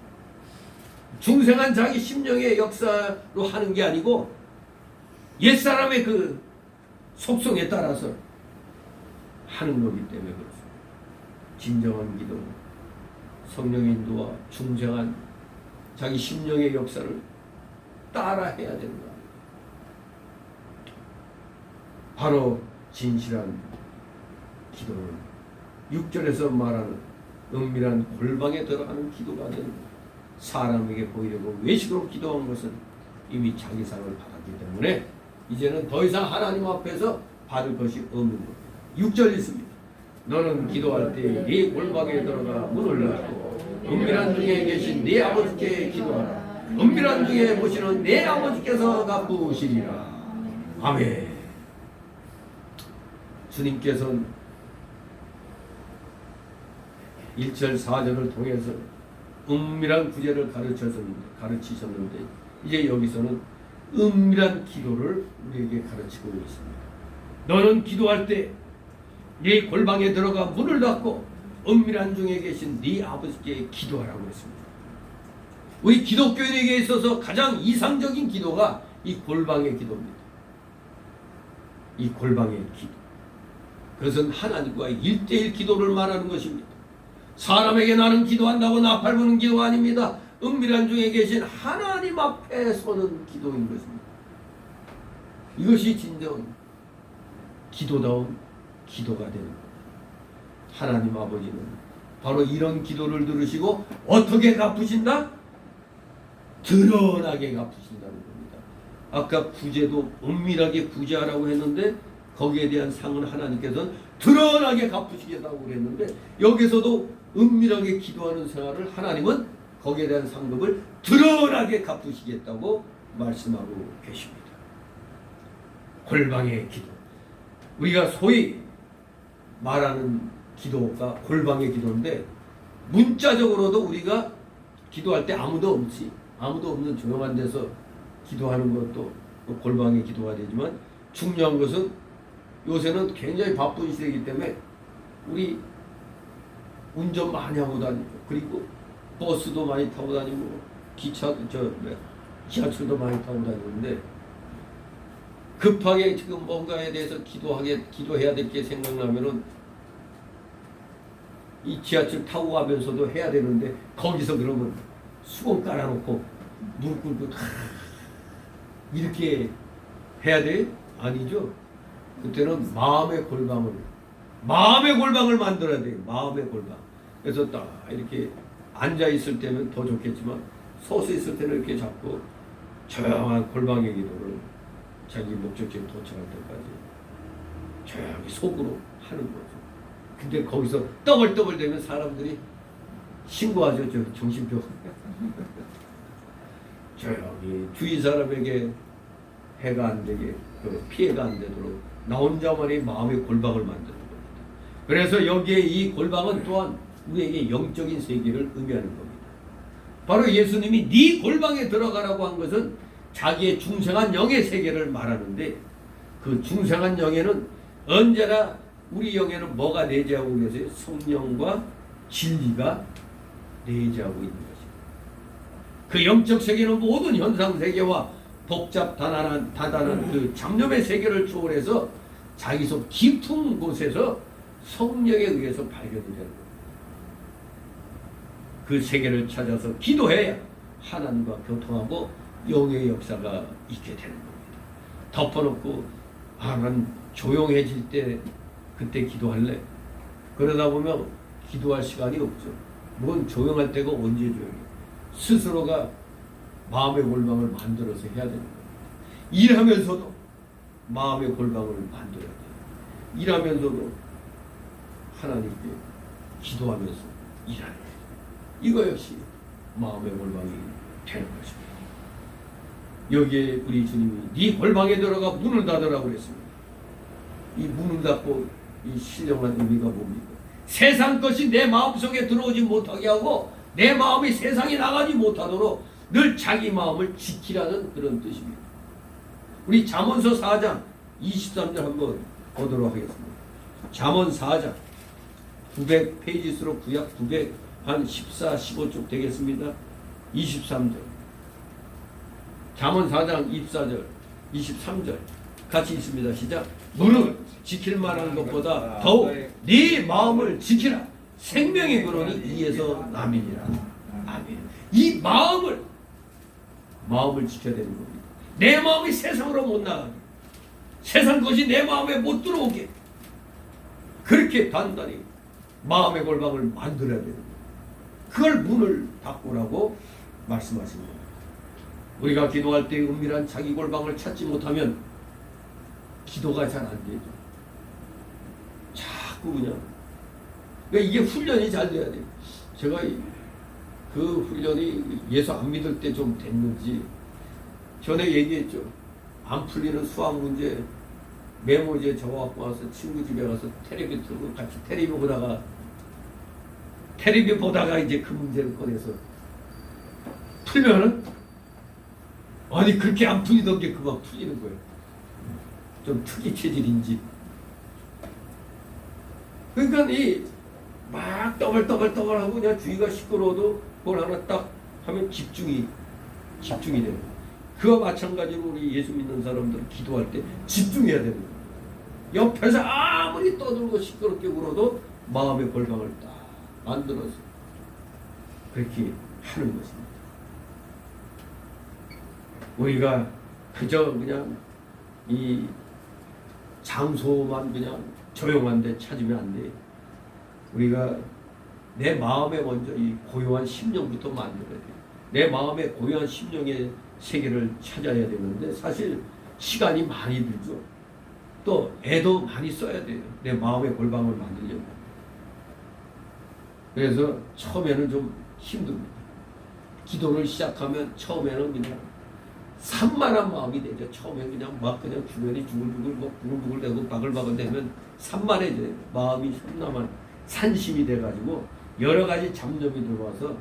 Speaker 2: 중생한 자기 심령의 역사로 하는 게 아니고 옛사람의 그 속성에 따라서 하는 거기 때문에 그렇습니다. 진정한 기도는 성령의 인도와 중생한 자기 심령의 역사를 따라 해야 되는 겁니다. 바로 진실한 기도는 6절에서 말하는 은밀한 골방에 들어가는 기도가 되는 겁니다. 사람에게 보이려고 외식으로 기도한 것은 이미 자기 상을 받았기 때문에 이제는 더 이상 하나님 앞에서 받을 것이 없는 겁니다. 6절 있습니다. 너는 기도할 때 네 골방에 들어가 문을 닫고 은밀한 중에 계신 네 아버지께 기도하라. 은밀한 중에 보시는 네 아버지께서 갚으시리라. 아멘. 주님께서는 1절 4절을 통해서 은밀한 구제를 가르치셨는데 이제 여기서는 은밀한 기도를 우리에게 가르치고 있습니다. 너는 기도할 때 네 골방에 들어가 문을 닫고 은밀한 중에 계신 네 아버지께 기도하라고 했습니다. 우리 기독교인에게 있어서 가장 이상적인 기도가 이 골방의 기도입니다. 이 골방의 기도. 그것은 하나님과의 1:1 기도를 말하는 것입니다. 사람에게 나는 기도한다고 나팔 부는 기도가 아닙니다. 은밀한 중에 계신 하나님 앞에 서는 기도인 것입니다. 이것이 진정 기도다운 기도가 되는 겁니다. 하나님 아버지는 바로 이런 기도를 들으시고 어떻게 갚으신다? 드러나게 갚으신다는 겁니다. 아까 구제도 은밀하게 구제하라고 했는데 거기에 대한 상은 하나님께서는 드러나게 갚으시겠다고 그랬는데 여기서도 은밀하게 기도하는 생활을 하나님은 거기에 대한 상급을 드러나게 갚으시겠다고 말씀하고 계십니다. 골방의 기도. 우리가 소위 말하는 기도가 골방의 기도인데 문자적으로도 우리가 기도할 때 아무도 없는 조용한 데서 기도하는 것도 골방의 기도가 되지만 중요한 것은 요새는 굉장히 바쁜 시대이기 때문에 우리 운전 많이 하고 다니고 그리고 버스도 많이 타고 다니고 지하철도 많이 타고 다니는데 급하게 지금 뭔가에 대해서 기도해야 될 게 생각나면은 이 지하철 타고 가면서도 해야 되는데 거기서 그러면 수건 깔아놓고 무릎 꿇고 이렇게 해야 돼? 아니죠. 그때는 마음의 골방을 만들어야 돼요. 마음의 골방. 그래서 딱 이렇게 앉아 있을 때는 더 좋겠지만 서서 있을 때는 이렇게 잡고 조용한 골방의 기도를 자기 목적지에 도착할 때까지 조용히 속으로 하는 거죠. 근데 거기서 떠벌떠벌 되면 사람들이 신고하죠. 저 정신병. 조용히 주위 사람에게 해가 안 되게 피해가 안 되도록 나 혼자만의 마음의 골방을 만드는 겁니다. 그래서 여기에 이 골방은 또한 우리에게 영적인 세계를 의미하는 겁니다. 바로 예수님이 네 골방에 들어가라고 한 것은 자기의 중생한 영의 세계를 말하는데 그 중생한 영에는 언제나 우리 영에는 뭐가 내재하고 계세요? 성령과 진리가 내재하고 있는 것입니다. 그 영적 세계는 모든 현상 세계와 복잡 다단한 그 잡념의 세계를 초월해서 자기 속 깊은 곳에서 성령에 의해서 발견이 되는 겁니다. 그 세계를 찾아서 기도해야 하나님과 교통하고 영의 역사가 있게 되는 겁니다. 덮어놓고 난 조용해질 때 그때 기도할래. 그러다 보면 기도할 시간이 없죠. 뭔 조용할 때가 언제 조용해. 스스로가 마음의 골방을 만들어서 해야 되는 거예요. 일하면서도 마음의 골방을 만들어야 돼요. 일하면서도 하나님께 기도하면서 일하는 거예요. 이거 역시 마음의 골방이 되는 것입니다. 여기에 우리 주님이 네 골방에 들어가 문을 닫으라고 그랬습니다. 이 문을 닫고 이 신령한 의미가 뭡니까? 세상 것이 내 마음속에 들어오지 못하게 하고 내 마음이 세상에 나가지 못하도록 늘 자기 마음을 지키라는 그런 뜻입니다. 우리 잠언서 4장 23절 한번 보도록 하겠습니다. 잠언 4장 900페이지수록 구약 900 한 14, 15쪽 되겠습니다. 23절 잠언 4장 24절 23절 같이 있습니다. 시작. 무릇 지킬 만한 것보다 더욱 네 마음을 지키라. 생명의 근원이 이에서 남이니라. 아멘. 이 마음을 지켜야 되는 겁니다. 내 마음이 세상으로 못 나가게, 세상 것이 내 마음에 못 들어오게, 그렇게 단단히 마음의 골방을 만들어야 되는 거예요. 그걸 문을 닫고라고 말씀하십니다. 우리가 기도할 때 은밀한 자기 골방을 찾지 못하면 기도가 잘 안 되죠. 자꾸 그냥. 그러니까 이게 훈련이 잘 돼야 돼요. 제가 그 훈련이 예수 안 믿을 때 좀 됐는지 전에 얘기했죠. 안 풀리는 수학 문제 메모지에 적어갖고 와서 친구 집에 가서 테레비 틀고 같이 테레비 보다가 이제 그 문제를 꺼내서 풀면은 아니 그렇게 안 풀리던 게 그만 풀리는 거예요. 좀 특이 체질인지. 그러니까 이 막 떠벌떠벌하고 그냥 주위가 시끄러워도 그걸 하나 딱 하면 집중이 돼요. 그와 마찬가지로 우리 예수 믿는 사람들 기도할 때 집중해야 되는 거예요. 옆에서 아무리 떠들고 시끄럽게 굴어도 마음의 골방을 딱 만들어서 그렇게 하는 것입니다. 우리가 그저 그냥 이 장소만 그냥 조용한 데 찾으면 안 돼요. 우리가 내 마음에 먼저 이 고요한 심령부터 만들어야 돼요. 내 마음의 고요한 심령의 세계를 찾아야 되는데 사실 시간이 많이 들죠. 또 애도 많이 써야 돼요. 내 마음의 골방을 만들려고. 그래서 처음에는 좀 힘듭니다. 기도를 시작하면 처음에는 그냥 산만한 마음이 되죠. 처음에 그냥 막 그냥 주변이 주글주글 뭐 부글부글대고 바글바글대면 산만해져요. 마음이 산심이 돼가지고 여러 가지 잡념이 들어와서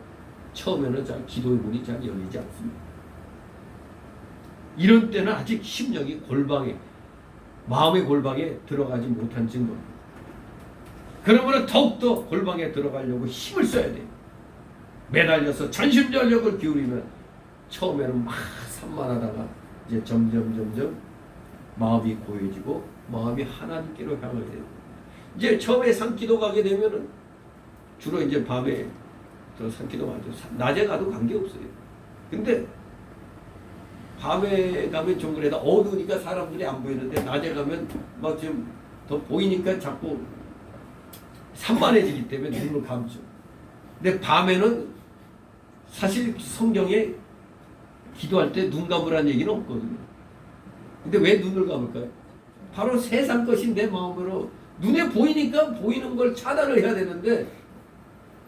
Speaker 2: 처음에는 잘 기도의 문이 잘 열리지 않습니다. 이런 때는 아직 심령이 골방에 마음의 골방에 들어가지 못한 증거입니다. 그러므로 더욱더 골방에 들어가려고 힘을 써야 돼요. 매달려서 전심전력을 기울이면 처음에는 막 산만하다가 이제 점점 마음이 고요해지고 마음이 하나님께로 향하게 돼요. 이제 처음에 산기도 가게 되면은 주로 이제 밤에 또 산기도 가죠. 낮에 가도 관계없어요. 근데 밤에 가면 좀 그래도 어두우니까 사람들이 안 보이는데 낮에 가면 막 좀 더 보이니까 자꾸 산만해지기 때문에 눈을 감죠. 근데 밤에는 사실 성경에 기도할 때 눈 감으라는 얘기는 없거든요. 근데 왜 눈을 감을까요? 바로 세상 것이 내 마음으로 눈에 보이니까 보이는 걸 차단을 해야 되는데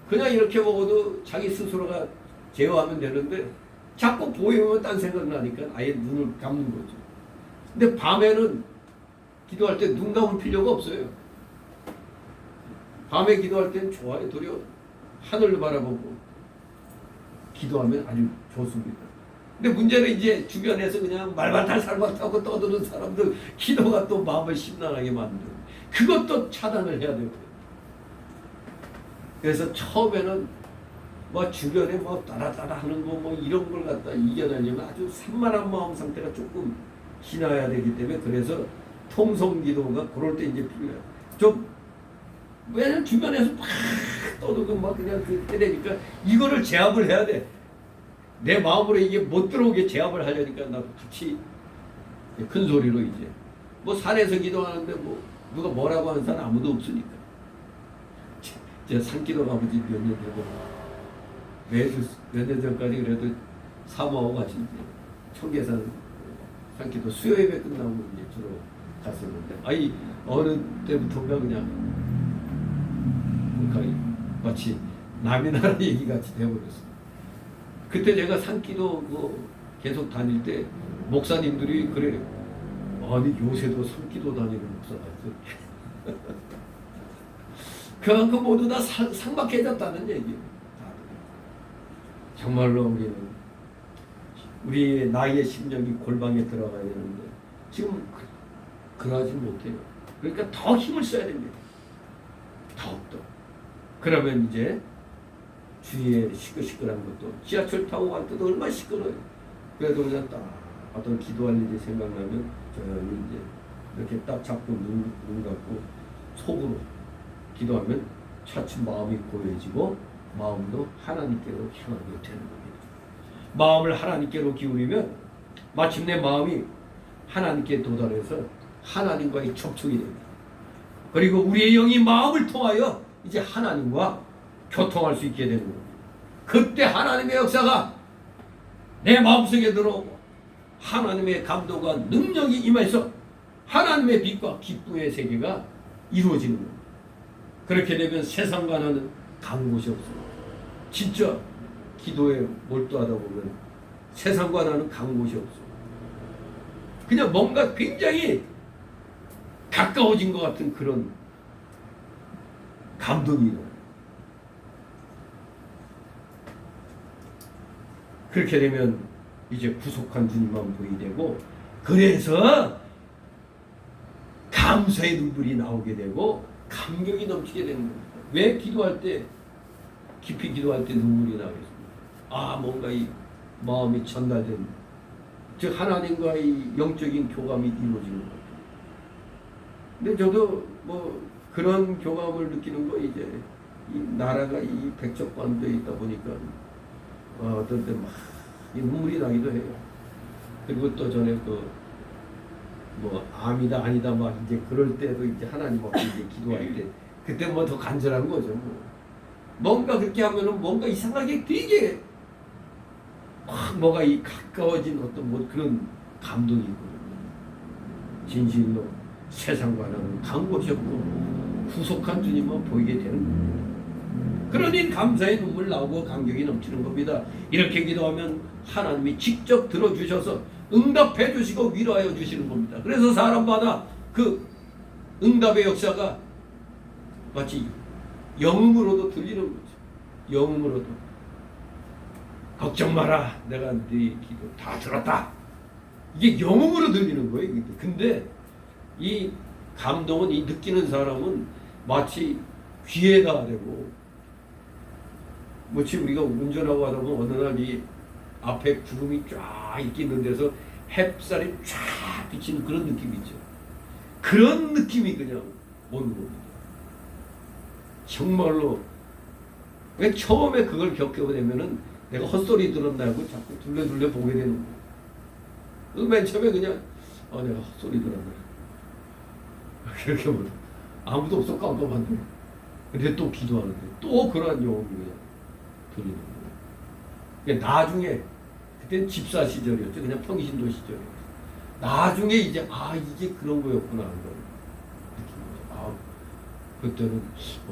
Speaker 2: 그냥 이렇게 먹어도 자기 스스로가 제어하면 되는데 자꾸 보이면 딴 생각 나니까 아예 눈을 감는 거죠. 근데 밤에는 기도할 때 눈 감을 필요가 없어요. 밤에 기도할 때는 좋아요. 도리어 하늘을 바라보고 기도하면 아주 좋습니다. 근데 문제는 이제 주변에서 그냥 말발탈살발하고 떠드는 사람들 기도가 또 마음을 심란하게 만드는 그것도 차단을 해야 되고요. 그래서 처음에는 뭐 주변에 뭐 따라따라 하는 거 뭐 이런 걸 갖다 이겨내려면 아주 산만한 마음 상태가 조금 지나야 되기 때문에 그래서 통성 기도가 그럴 때 이제 필요해요. 좀 왜냐면 주변에서 막 떠들고 막 그냥 때리니까 이거를 제압을 해야 돼. 내 마음으로 이게 못 들어오게 제압을 하려니까 나도 같이 큰 소리로 이제 뭐 산에서 기도하는데 뭐 누가 뭐라고 하는 사람 아무도 없으니까 제가 산기도 가보지 몇 년 되고 매주 몇 년 전까지 그래도 사모하고 같이 이제 청계산 산기도 수요 예배 끝나고 이제 주로 갔었는데 아이 어느 때부터가 그냥 거의 마치 남의 나라 얘기 같이 되어버렸어요. 그때 제가 산기도 그 계속 다닐 때 목사님들이 그래 아니 요새도 산기도 다니는 목사가 있어. 그만큼 모두 다 상박해졌다는 얘기예요. 정말로 우리는 우리 나이의 심령이 골방에 들어가야 되는데 지금 그러지 못해요. 그러니까 더 힘을 써야 됩니다. 더욱더. 그러면 이제 주위에 시끌시끌한 것도 지하철 타고 갈 때도 얼마나 시끄러워요. 그래도 그냥 딱 어떤 기도할 일이 생각나면 저는 이제 이렇게 딱 잡고 눈 감고 속으로 기도하면 차츰 마음이 고요해지고 마음도 하나님께로 향하게 되는 겁니다. 마음을 하나님께로 기울이면 마침내 마음이 하나님께 도달해서 하나님과의 접촉이 됩니다. 그리고 우리의 영이 마음을 통하여 이제 하나님과 교통할 수 있게 되는 겁니다. 그때 하나님의 역사가 내 마음속에 들어오고 하나님의 감동과 능력이 임해서 하나님의 빛과 기쁨의 세계가 이루어지는 겁니다. 그렇게 되면 세상과는 간 곳이 없습니다. 진짜 기도에 몰두하다 보면 세상과 나는 간 곳이 없어. 그냥 뭔가 굉장히 가까워진 것 같은 그런 감동이 일어나요. 그렇게 되면 이제 구속한 주님만 보이게 되고 그래서 감사의 눈물이 나오게 되고 감격이 넘치게 되는 겁니다. 왜 기도할 때 깊이 기도할 때 눈물이 나겠습니까? 아 뭔가 이 마음이 전달된 즉 하나님과의 영적인 교감이 이루어지는 것 같아요. 근데 저도 뭐 그런 교감을 느끼는 거 이제 이 나라가 이 백척반도에 있다 보니까 어떤 때 막 눈물이 나기도 해요. 그리고 또 전에 그 뭐 암이다 아니다 막 이제 그럴 때도 이제 하나님 앞에 이제 기도할 때 그때 뭐 더 간절한 거죠. 뭐. 뭔가 그렇게 하면은 뭔가 이상하게 되게 막 뭐가 이 가까워진 어떤 뭐 그런 감동이 있거든요. 진실로 세상과는 간 곳이 없고 구속한 주님만 보이게 되는 겁니다. 그러니 감사의 눈물 나오고 감격이 넘치는 겁니다. 이렇게 기도하면 하나님이 직접 들어주셔서 응답해 주시고 위로하여 주시는 겁니다. 그래서 사람마다 그 응답의 역사가 마치 영음으로도 들리는 거죠. 영음으로도 걱정 마라 내가 네 기도 다 들었다. 이게 영음으로 들리는 거예요. 근데 이 감동은 이 느끼는 사람은 마치 귀에다 대고 마치 우리가 운전하고 하다 보면 어느 날 이 앞에 구름이 쫙 이렇게 있는 데서 햇살이 쫙 비치는 그런 느낌이 있죠. 그런 느낌이 그냥 오는 겁니다. 정말로 왜 처음에 그걸 겪어보면은 내가 헛소리 들었나 하고 자꾸 둘레둘레 보게 되는 거예요. 맨 처음에 그냥 내가 헛소리 들었나 그렇게 보면 아무도 없어 깜깜한데 근데 또 기도하는데 또 그러한 영혼이 그냥 들리는 거예요. 그러니까 나중에 그때는 집사 시절이었죠. 그냥 평신도 시절이었죠. 나중에 이제 이게 그런 거였구나 하는 걸 느낀 거죠. 그때는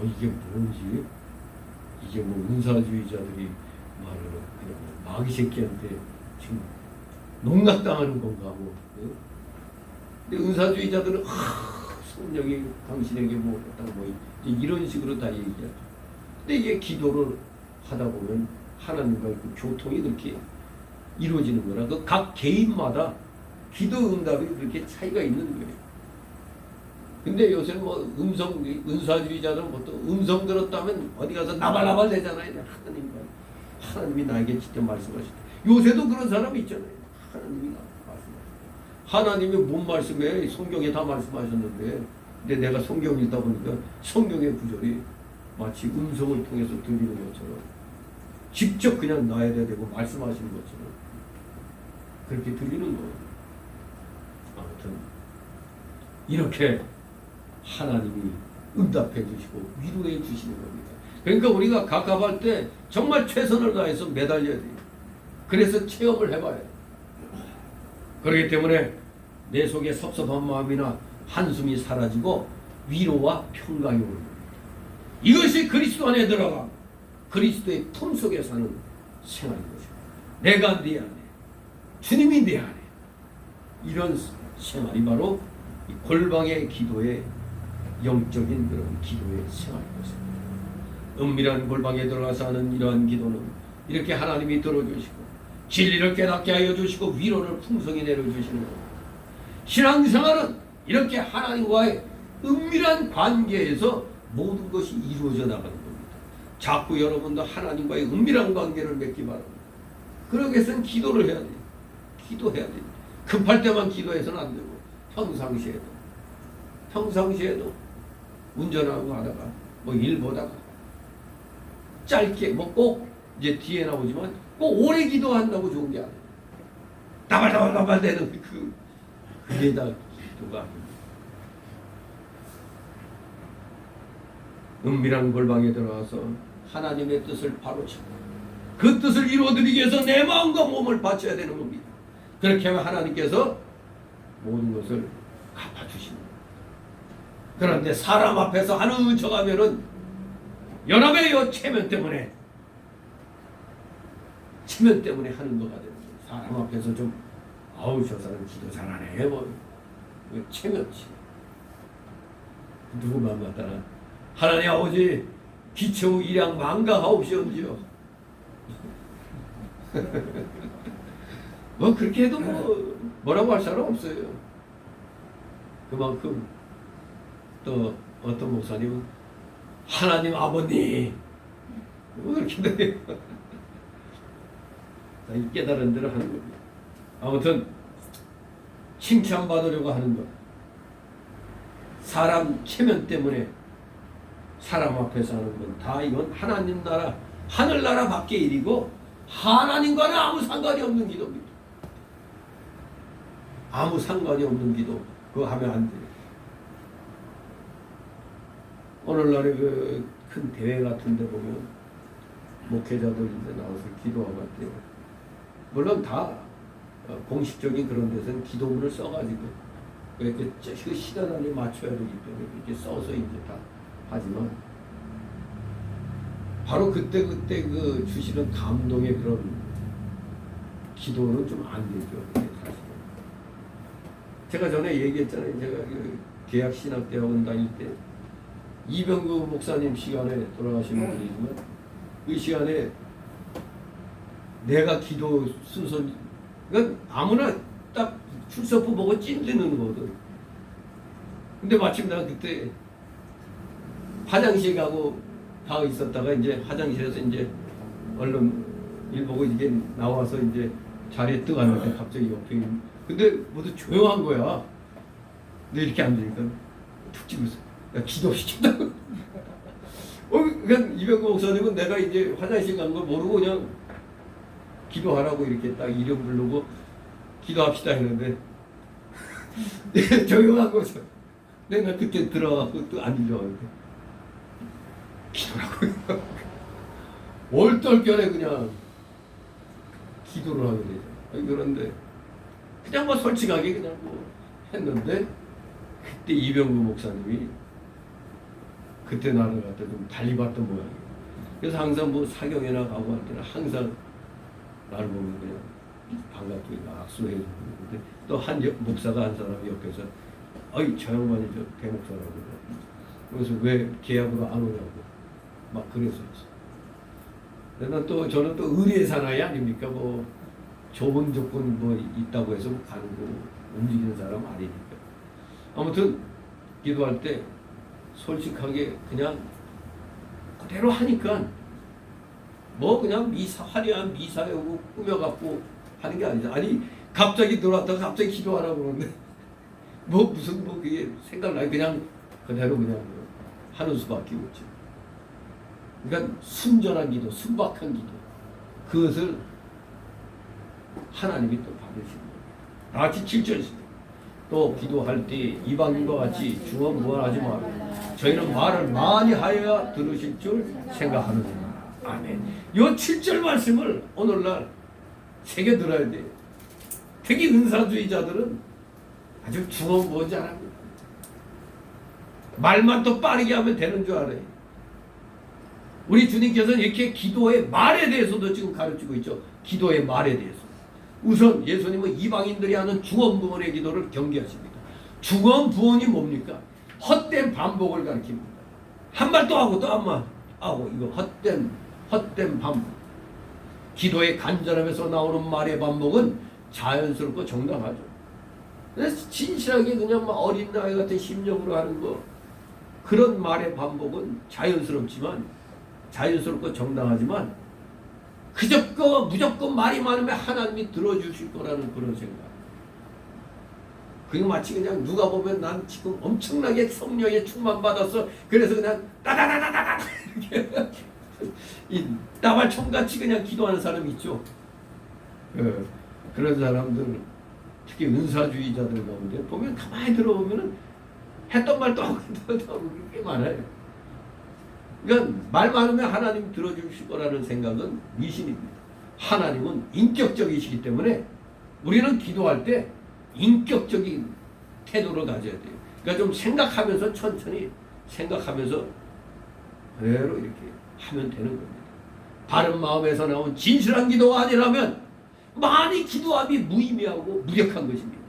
Speaker 2: 이게 뭔지 이게 뭐 은사주의자들이 말하는 그냥 마귀 새끼한테 지금 농락당하는 건가 뭐. 근데 은사주의자들은 성령이 당신에게 뭐 이런 식으로 다 얘기하죠. 근데 이게 기도를 하다 보면 하나님과 그 교통이 그렇게 이루어지는 거라 그 각 개인마다 기도 응답이 그렇게 차이가 있는 거예요. 근데 요새 뭐 은사주의자들은 보통 음성 들었다면 어디 가서 나발나발 내잖아요. 하나님이 나에게 직접 말씀하셨다. 요새도 그런 사람이 있잖아요. 하나님이 말씀하셨다. 하나님이 뭔 말씀해? 성경에 다 말씀하셨는데 근데 내가 성경 읽다 보니까 성경의 구절이 마치 음성을 통해서 들리는 것처럼 직접 그냥 놔야 되고 말씀하시는 것처럼 그렇게 들리는 거예요. 아무튼 이렇게 하나님이 응답해 주시고 위로해 주시는 겁니다. 그러니까 우리가 갑갑할 때 정말 최선을 다해서 매달려야 돼요. 그래서 체험을 해봐야 돼요. 그렇기 때문에 내 속에 섭섭한 마음이나 한숨이 사라지고 위로와 평강이 오는 겁니다. 이것이 그리스도 안에 들어가 그리스도의 품 속에 사는 생활인 것이고, 내가 내 안에, 주님이 내 안에, 이런 생활이 바로 이 골방의 기도의 영적인 그런 기도의 생활인 것입니다. 은밀한 골방에 들어가서 하는 이러한 기도는 이렇게 하나님이 들어주시고 진리를 깨닫게 하여 주시고 위로를 풍성히 내려주시는 겁니다. 신앙생활은 이렇게 하나님과의 은밀한 관계에서 모든 것이 이루어져 나가는 겁니다. 자꾸 여러분도 하나님과의 은밀한 관계를 맺기 바랍니다. 그러기 위해서는 기도를 해야 돼요. 기도해야 돼요. 급할 때만 기도해서는 안 되고 평상시에도 운전하고 하다가 뭐 일 보다가 짧게 뭐 꼭 이제 뒤에 나오지만 꼭 오래 기도한다고 좋은 게 아니에요. 다발다발 되는 그게 다 기도가 아닙니다. 은밀한 골방에 들어가서 하나님의 뜻을 바로잡고 그 뜻을 이루어드리기 위해서 내 마음과 몸을 바쳐야 되는 겁니다. 그렇게 하면 하나님께서 모든 것을 갚아주십니다. 그런데 사람 앞에서 하는 척하면은 연합의 요 체면 때문에 하는 거가 되는 거예요. 사람 앞에서 좀 아우 저 사람 기도 잘하네 뭐 체면치. 누구 마음 같다나 하나님 아버지 기체후 일양 망가하옵시온지요. 뭐 그렇게 해도 뭐라고 할 사람 없어요. 그만큼 또 어떤 목사님은 하나님 아버님 뭐 그렇게 돼요. 깨달은 대로 하는 겁니다. 아무튼 칭찬받으려고 하는 것, 사람 체면 때문에 사람 앞에서 하는 건 다 이건 하나님 나라 하늘나라 밖의 일이고 하나님과는 아무 상관이 없는 기도입니다. 아무 상관이 없는 기도 그거 하면 안 돼요. 오늘날에 그 큰 대회 같은 데 보면 목회자들 이제 나와서 기도하고 할때요. 물론 다 공식적인 그런 데서는 기도문을 써가지고 이렇게 그 시간 안에 맞춰야 되기 때문에 이렇게 써서 이제 다 하지만 바로 그때 그 주시는 감동의 그런 기도는 좀 안 되죠. 사실은. 제가 전에 얘기했잖아요. 제가 그 계약 신학대학원 다닐 때 이병구 목사님 시간에 돌아가신 분이지만 그 시간에 내가 기도 순서 그러니까 아무나 딱 출석부 보고 찐드는 거거든. 근데 마침 내가 그때 화장실 가고 다 있었다가 이제 화장실에서 이제 얼른 일 보고 이게 나와서 이제 자리에 뜨고 앉는데 갑자기 옆에 있는 근데 모두 조용한 거야. 근데 이렇게 앉으니까 툭 찍었어. 야 기도시킨다고. 그러니까 이병구 목사님은 내가 이제 화장실 간 걸 모르고 그냥 기도하라고 이렇게 딱 이름 부르고 기도합시다 했는데 조용한 거죠. 내가 그때 들어가고 또 앉으려고 기도라고 얼떨결에 그냥 기도를 하게 되죠. 그런데 그냥 뭐 솔직하게 그냥 뭐 했는데 그때 이병구 목사님이 그때 나를 갖다 좀 달리 봤던 모양이에요. 그래서 항상 뭐 사경회나 가고 할 때는 항상 나를 보면 그냥 반갑게 악수해 주고 근데 또 한 목사가 한 사람이 옆에서 어이 저 양반이 저 대목사라고 그래서 왜 계약으로 안 오냐고 막 그랬었어. 그러나 또 저는 또 의리의 사나이 아닙니까? 뭐 좋은 조건 뭐 있다고 해서 뭐 가는 거 움직이는 사람 아니니까. 아무튼 기도할 때 솔직하게 그냥 그대로 하니까 뭐 그냥 화려한 미사여고 꾸며갖고 하는 게 아니죠. 아니 갑자기 들어왔다가 갑자기 기도하라고 그러는데 뭐 무슨 뭐 그게 생각나요. 그냥 그대로 그냥 하는 수밖에 없죠. 그러니까 순전한 기도, 순박한 기도 그것을 하나님이 또 받으시는 거예요. 다 같이 7절입니다. 또 기도할 때 이방인과 같이 중언부언하지 말고 저희는 말을 많이 하여야 들으실 줄 생각하느니라. 아멘. 이 7절 말씀을 오늘날 새겨 들어야 돼요. 특히 은사주의자들은 아주 중언부언 잘합니다. 말만 또 빠르게 하면 되는 줄 알아요. 우리 주님께서는 이렇게 기도의 말에 대해서도 지금 가르치고 있죠. 기도의 말에 대해서. 우선 예수님은 이방인들이 하는 중언부언의 기도를 경계하십니다. 중언부언이 뭡니까? 헛된 반복을 가리킵니다. 한 말 또 하고 또 한 말 하고 이거 헛된 반복. 기도의 간절함에서 나오는 말의 반복은 자연스럽고 정당하죠. 그래서 진실하게 그냥 막 어린아이 같은 심령으로 하는 거 그런 말의 반복은 자연스럽고 정당하지만 그저 무조건 말이 많으면 하나님이 들어주실 거라는 그런 생각. 그게 마치 그냥 누가 보면 난 지금 엄청나게 성령에 충만받았어. 그래서 그냥 따다다다다다 이렇게 이 나발총같이 그냥 기도하는 사람 있죠. 그런 사람들 특히 은사주의자들 가운데 보면 가만히 들어보면은 했던 말도 하고 꽤 많아요. 그러니까 말 많으면 하나님 들어주실 거라는 생각은 미신입니다. 하나님은 인격적이시기 때문에 우리는 기도할 때 인격적인 태도를 가져야 돼요. 그러니까 좀 생각하면서 천천히 생각하면서 그대로 이렇게 하면 되는 겁니다. 바른 마음에서 나온 진실한 기도가 아니라면 많이 기도함이 무의미하고 무력한 것입니다.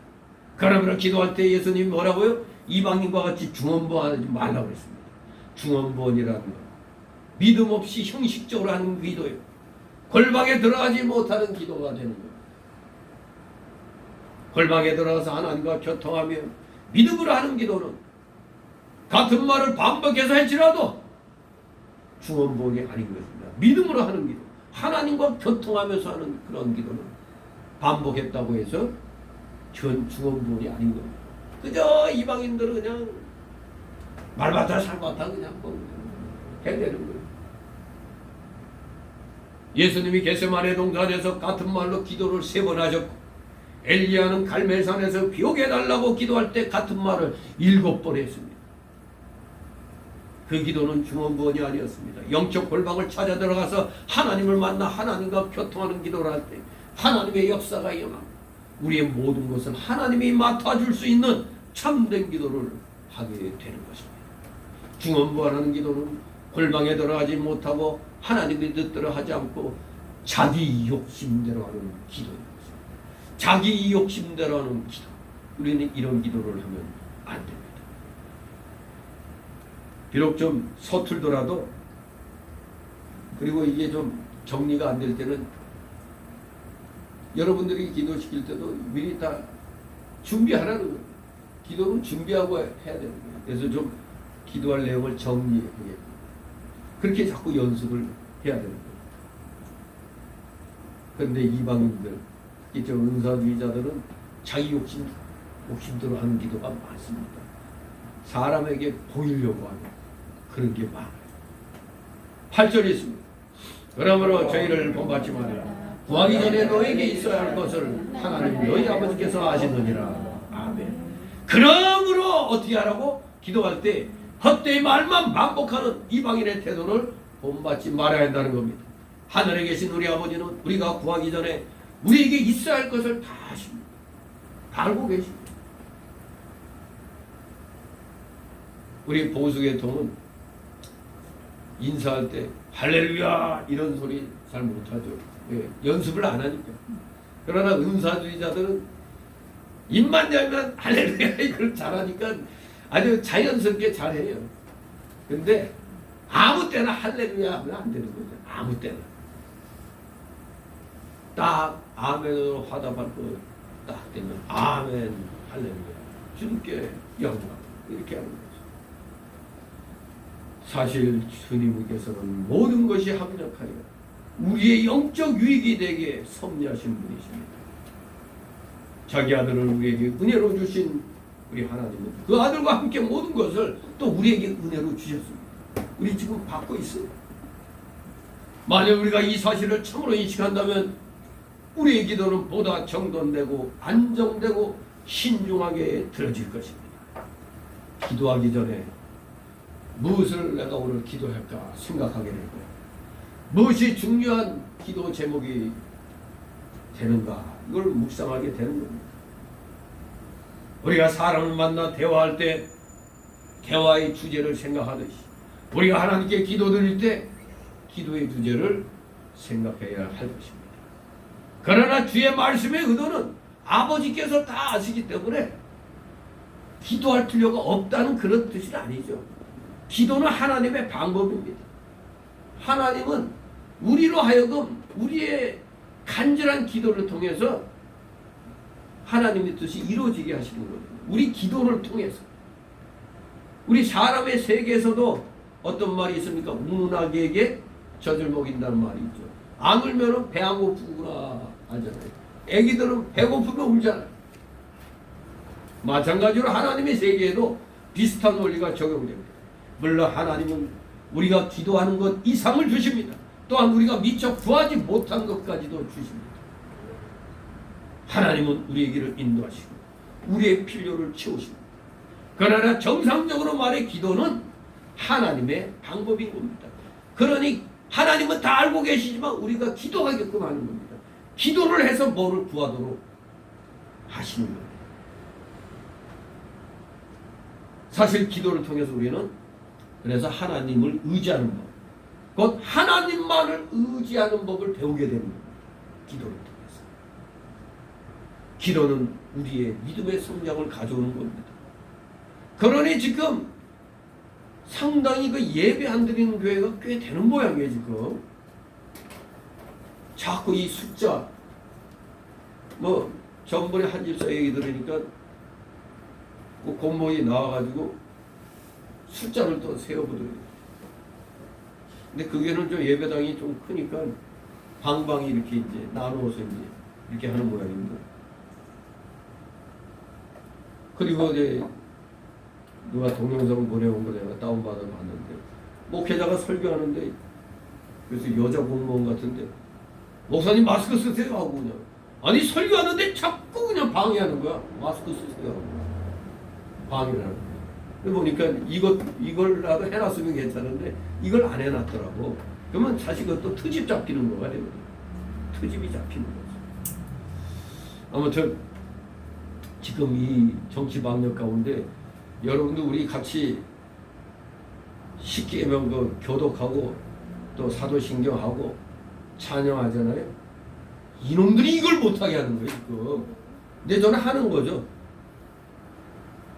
Speaker 2: 그러므로 기도할 때 예수님이 뭐라고요? 이방인과 같이 중언부언하지 말라고 했습니다. 중언부언이라는 것 믿음 없이 형식적으로 하는 기도예요. 골방에 들어가지 못하는 기도가 되는 거예요. 골방에 들어가서 하나님과 교통하며 믿음으로 하는 기도는 같은 말을 반복해서 할지라도 중언부언이 아닌 것입니다. 믿음으로 하는 기도, 하나님과 교통하면서 하는 그런 기도는 반복했다고 해서 중언부언이 아닌 겁니다. 그저 이방인들은 그냥 말마다 살마다 그냥 해내는 거예요. 예수님이 겟세마네 동산에서 같은 말로 기도를 3번 하셨고 엘리야는 갈멜산에서 비 오게 해달라고 기도할 때 같은 말을 7번 했습니다. 그 기도는 중언부언이 아니었습니다. 영적 골방을 찾아 들어가서 하나님을 만나 하나님과 교통하는 기도를 할 때 하나님의 역사가 일어납니다. 우리의 모든 것을 하나님이 맡아줄 수 있는 참된 기도를 하게 되는 것입니다. 중언부언하는 기도는 골방에 들어가지 못하고 하나님의 뜻대로 하지 않고 자기 욕심대로 하는 기도입니다. 자기 욕심대로 하는 기도. 우리는 이런 기도를 하면 안 됩니다. 비록 좀 서툴더라도 그리고 이게 좀 정리가 안 될 때는 여러분들이 기도시킬 때도 미리 다 준비하라는 거예요. 기도는 준비하고 해야 되는 거예요. 그래서 좀 기도할 내용을 정리해 그렇게 자꾸 연습을 해야 되는 거예요. 그런데 이방인들, 저 은사주의자들은 자기 욕심대로 하는 기도가 많습니다. 사람에게 보이려고 하는 그런 게 많아요. 8절에 있습니다. 그러므로 저희를 본받지 말라. 구하기 전에 너에게 있어야 할 것을 하나님 너희 아버지께서 아시느니라. 아멘. 그러므로 어떻게 하라고? 기도할 때 헛되이 말만 반복하는 이방인의 태도를 본받지 말아야 한다는 겁니다. 하늘에 계신 우리 아버지는 우리가 구하기 전에 우리에게 있어야 할 것을 다 아십니다. 다 알고 계십니다. 우리 보수계통은 인사할 때 할렐루야 이런 소리 잘 못하죠. 예, 연습을 안 하니까. 그러나 은사주의자들은 입만 열면 할렐루야 이걸 잘하니까 아주 자연스럽게 잘해요. 근데 아무 때나 할렐루야 하면 안 되는 거죠. 아무 때나. 딱 아멘으로 화답할 거 딱 되면 아멘 할렐루야 주님께 영광 이렇게 하는 거죠. 사실 주님께서는 모든 것이 합력하여 우리의 영적 유익이 되게 섭리하신 분이십니다. 자기 아들을 우리에게 은혜로 주신 우리 하나님은 그 아들과 함께 모든 것을 또 우리에게 은혜로 주셨습니다. 우리 지금 받고 있어요. 만약 우리가 이 사실을 참으로 인식한다면 우리의 기도는 보다 정돈되고 안정되고 신중하게 들어질 것입니다. 기도하기 전에 무엇을 내가 오늘 기도할까 생각하게 될 거예요. 무엇이 중요한 기도 제목이 되는가 이걸 묵상하게 되는 겁니다. 우리가 사람을 만나 대화할 때 대화의 주제를 생각하듯이 우리가 하나님께 기도드릴 때 기도의 주제를 생각해야 할 것입니다. 그러나 주의 말씀의 의도는 아버지께서 다 아시기 때문에 기도할 필요가 없다는 그런 뜻이 아니죠. 기도는 하나님의 방법입니다. 하나님은 우리로 하여금 우리의 간절한 기도를 통해서 하나님의 뜻이 이루어지게 하시는 겁니다. 우리 기도를 통해서. 우리 사람의 세계에서도 어떤 말이 있습니까? 우는 아기에게 젖을 먹인다는 말이 있죠. 안 울면 배 안 고프구나 하잖아요. 애기들은 배고프면 울잖아요. 마찬가지로 하나님의 세계에도 비슷한 원리가 적용됩니다. 물론 하나님은 우리가 기도하는 것 이상을 주십니다. 또한 우리가 미처 구하지 못한 것까지도 주십니다. 하나님은 우리의 길을 인도하시고 우리의 필요를 채우십니다. 그러나 정상적으로 말해 기도는 하나님의 방법인 겁니다. 그러니 하나님은 다 알고 계시지만 우리가 기도하게끔 하는 겁니다. 기도를 해서 뭐를 구하도록 하시는 겁니다. 사실 기도를 통해서 우리는 그래서 하나님을 의지하는 법, 곧 하나님만을 의지하는 법을 배우게 되는 겁니다. 기도를 통해서. 기도는 우리의 믿음의 성장을 가져오는 겁니다. 그러니 지금 상당히 그 예배 안 드리는 교회가 꽤 되는 모양이에요. 지금 자꾸 이 숫자 뭐 전번에 한 집사 얘기 들으니까 그 공무원이 나와가지고 숫자를 또 세어보더래요. 근데 그게는 좀 예배당이 좀 크니까 방방이 이렇게 이제 나누어서 이제 이렇게 하는 모양입니다. 그리고 이제 누가 동영상을 보내온 거 내가 다운받아 봤는데 목회자가 설교하는데 그래서 여자 공무원 같은데 목사님 마스크 쓰세요 하고 그냥 아니 설교하는데 자꾸 그냥 방해하는 거야. 마스크 쓰세요 하고 방해를 하는 거야. 보니까 이걸라도 해놨으면 괜찮은데 이걸 안 해놨더라고. 그러면 사실 그것도 트집 잡히는 거가 되거든. 트집이 잡히는 거지. 아무튼 지금 이 정치 방역 가운데 여러분들 우리 같이 십계명 그 교독하고 또 사도신경하고 찬양하잖아요. 이놈들이 이걸 못하게 하는 거예요 지금. 근데 저는 하는 거죠.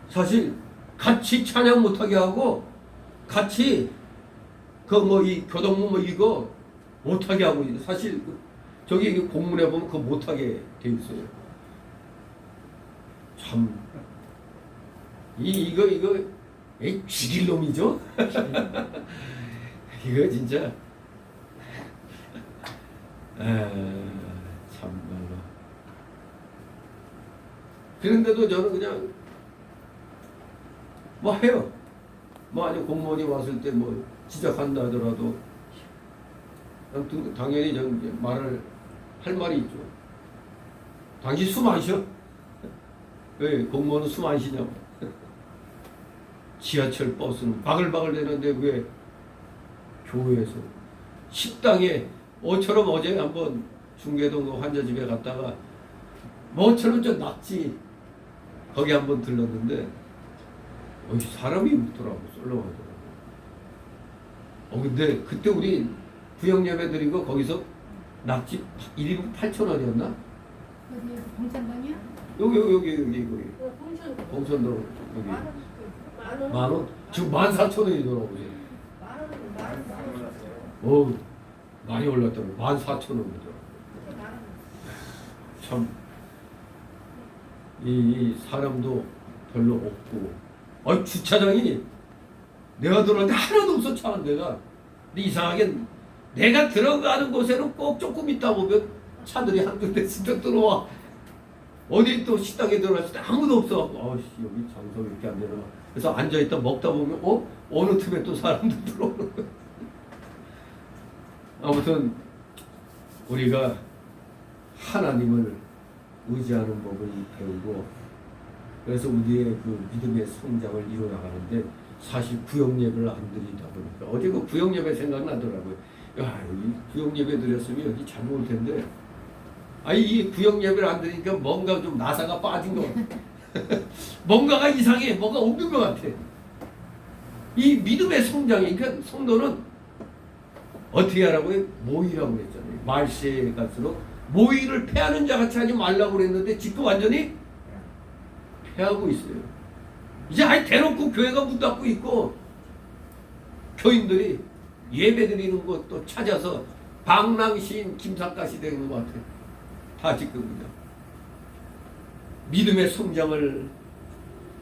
Speaker 2: 사실 같이 찬양 못하게 하고 같이 그 뭐 이 교독문 뭐 이거 못하게 하고 사실 저기 공문에 보면 그거 못하게 돼 있어요. 참 이거 죽일 놈이죠. 이거 진짜 참말로. 그런데도 저는 그냥 뭐 해요. 뭐 아니 공무원이 왔을 때 뭐 지적한다 하더라도 당연히 저는 말을 할 말이 있죠. 당신 숨 안 쉬어? 왜 공무원은 숨 안 쉬냐고. 지하철 버스는 바글바글 되는데 왜 교회에서 식당에 모처럼 어제 한번 중계동 그 환자 집에 갔다가 모처럼 저 낙지 거기 한번 들렀는데 사람이 묻더라고. 썰렁하더라고. 근데 그때 우리 구역 예배 드리고 거기서 낙지 1인분 8,000원이었나?
Speaker 4: 어디 봉산동이야?
Speaker 2: 여기 봉천동 여기 만원? 지금 14,000원이더라고. 많이 올랐더라고. 14,000원이더라고. 참 이 사람도 별로 없고 주차장이 내가 들어갔는데 하나도 없어. 차 한 대가. 근데 이상하게 내가 들어가는 곳에는 꼭 조금 있다 보면 차들이 한두 대씩 들어와. 어디 또 식당에 들어갔을 때 아무도 없어. 여기 장소 이렇게 안 되나. 그래서 앉아있다 먹다 보면 어느 틈에 또 사람들 들어오는 거야. 아무튼 우리가 하나님을 의지하는 법을 배우고 그래서 우리의 그 믿음의 성장을 이루어나가는데 사실 구역 예배를 안 드리다 보니까 어제 그 구역 예배 생각나더라고요. 야, 여기 구역 예배 드렸으면 여기 잘 올 텐데 아니 이 구역 예배를 안 드리니까 뭔가 좀 나사가 빠진 것 같아. 뭔가가 이상해. 뭔가 없는 것 같아. 이 믿음의 성장이 그러니까 성도는 어떻게 하라고요? 모이라고 그랬잖아요. 말세에 갈수록 모이를 패하는 자 같이 하지 말라고 그랬는데 지금 완전히 패하고 있어요. 이제 아예 대놓고 교회가 문 닫고 있고 교인들이 예배 드리는 것도 찾아서 방랑시인 김삿갓이 되는 것 같아요. 다 지금입니다. 믿음의 성장을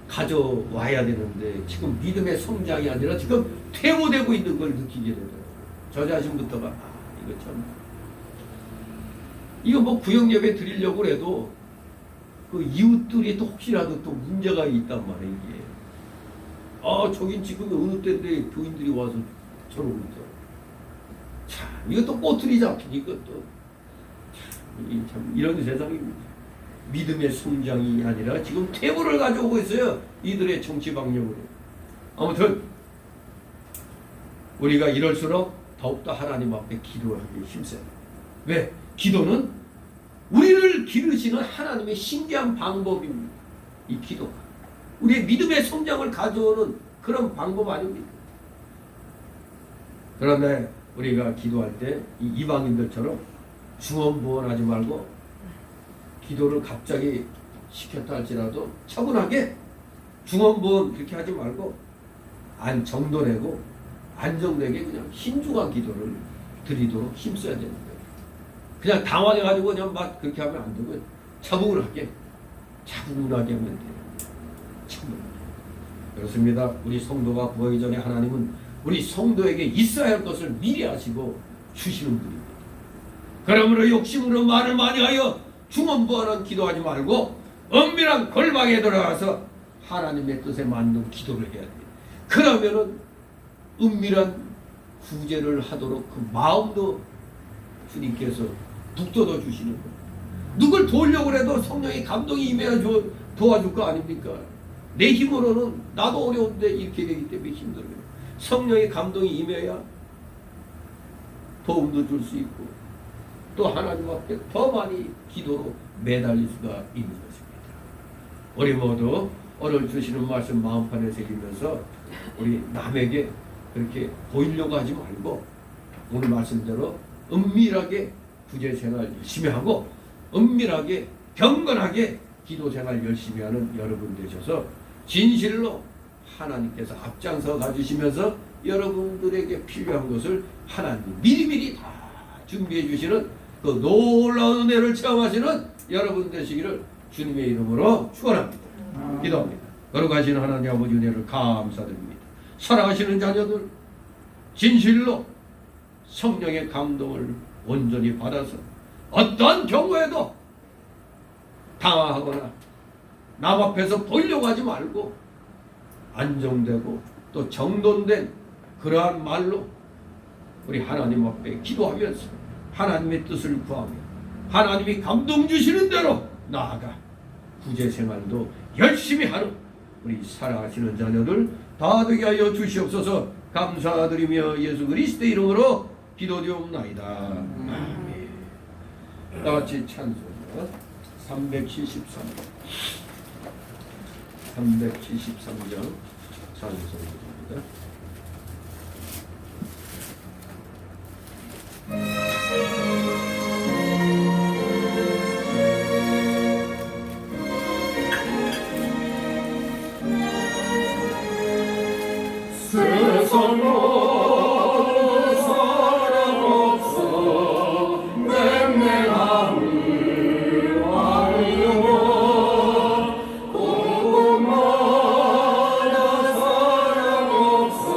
Speaker 2: 가져와야 되는데 지금 믿음의 성장이 아니라 지금 퇴보되고 있는 걸 느끼게 되더라고요. 저 자신부터가 이거 참 이거 뭐 구역 예배 드리려고 해도 그 이웃들이 또 혹시라도 또 문제가 있단 말이에요. 이게. 저긴 지금 어느 때인데 교인들이 와서 저러고 있죠. 참 이거 또 꼬투리 잡히니까 또 참 이런 세상입니다. 믿음의 성장이 아니라 지금 퇴보를 가져오고 있어요. 이들의 정치 방향으로. 아무튼 우리가 이럴수록 더욱더 하나님 앞에 기도하기 힘써요. 왜? 기도는 우리를 기르시는 하나님의 신기한 방법입니다. 이 기도가 우리의 믿음의 성장을 가져오는 그런 방법 아닙니까? 그런데 우리가 기도할 때 이 이방인들처럼 중언부언하지 말고 기도를 갑자기 시켰다 할지라도 차분하게 중언부언 그렇게 하지 말고 정돈내고 안정되게 그냥 신중한 기도를 드리도록 힘써야 되는 거예요. 그냥 당황해가지고 그냥 막 그렇게 하면 안 되고요. 차분하게 하면 돼요. 차분하게. 그렇습니다. 우리 성도가 구하기 전에 하나님은 우리 성도에게 있어야 할 것을 미리 하시고 주시는 분입니다. 그러므로 욕심으로 말을 많이 하여 중언부언은 기도하지 말고 은밀한 골방에 들어가서 하나님의 뜻에 맞는 기도를 해야 돼요. 그러면은 은밀한 구제를 하도록 그 마음도 주님께서 북돋아 주시는 거예요. 누굴 도우려고 해도 성령의 감동이 임해야 도와줄 거 아닙니까? 내 힘으로는 나도 어려운데 이렇게 되기 때문에 힘들어요. 성령의 감동이 임해야 도움도 줄 수 있고 또 하나님 앞에 더 많이 기도로 매달릴 수가 있는 것입니다. 우리 모두 오늘 주시는 말씀 마음판에 새기면서 우리 남에게 그렇게 보이려고 하지 말고 오늘 말씀대로 은밀하게 구제 생활 열심히 하고 은밀하게 경건하게 기도 생활 열심히 하는 여러분 되셔서 진실로 하나님께서 앞장서 가주시면서 여러분들에게 필요한 것을 하나님 미리미리 다 준비해 주시는 그 놀라운 은혜를 체험하시는 여러분 되시기를 주님의 이름으로 축원합니다. 기도합니다. 거룩하신 하나님 아버지 은혜를 감사드립니다. 사랑하시는 자녀들 진실로 성령의 감동을 온전히 받아서 어떠한 경우에도 당황하거나 남 앞에서 보이려고 하지 말고 안정되고 또 정돈된 그러한 말로 우리 하나님 앞에 기도하면서 하나님의 뜻을 구하며 하나님이 감동 주시는 대로 나아가 구제 생활도 열심히 하는 우리 사랑하시는 자녀들 다 되게 하여 주시옵소서. 감사드리며 예수 그리스도의 이름으로 기도드리옵나이다. 아멘. 다 같이 찬송 373장 찬송입니다.
Speaker 1: 세상으로 사랑 없어 맹맹함을 알려 꿈마다 사랑 없어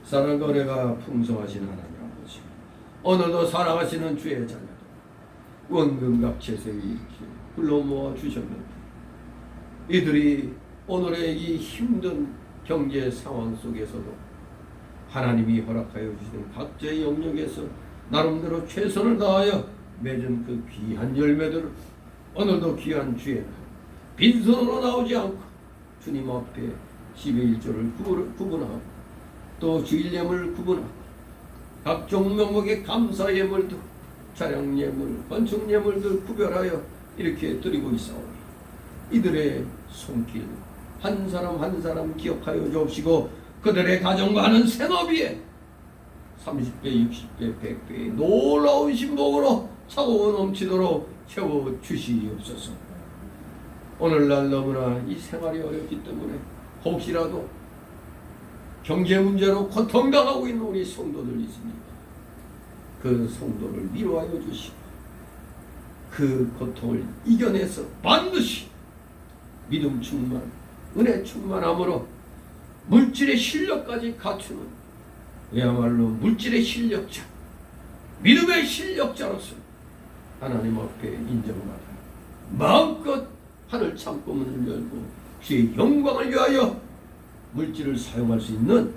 Speaker 2: 사랑과 은혜가 풍성하신 하나님 아버지, 오늘도 사랑하시는 주의 자녀들 원금각체세에 이렇게 불러 모아 주셨는데 이들이 오늘의 이 힘든 경제 상황 속에서도 하나님이 허락하여 주시는 각자의 영역에서 나름대로 최선을 다하여 맺은 그 귀한 열매들을 오늘도 귀한 주에 빈손으로 나오지 않고 주님 앞에 10의 1조를 구분하고 또 주일 예물 구분하고 각종 명목의 감사 예물들, 차량 예물, 건축 예물들 구별하여 이렇게 드리고 있사오니 이들의 손길 한 사람 한 사람 기억하여 주옵시고 그들의 가정과 하는 생업위에 30배, 60배, 100배의 놀라운 신복으로 차고 넘치도록 채워주시옵소서. 오늘날 너무나 이 생활이 어렵기 때문에 혹시라도 경제 문제로 고통당하고 있는 우리 성도들 있습니다. 그 성도를 위로하여 주시고 그 고통을 이겨내서 반드시 믿음 충만, 은혜 충만함으로 물질의 실력까지 갖추는 그야말로 물질의 실력자, 믿음의 실력자로서 하나님 앞에 인정받아 마음껏 하늘 창고문을 열고 주의 영광을 위하여 물질을 사용할 수 있는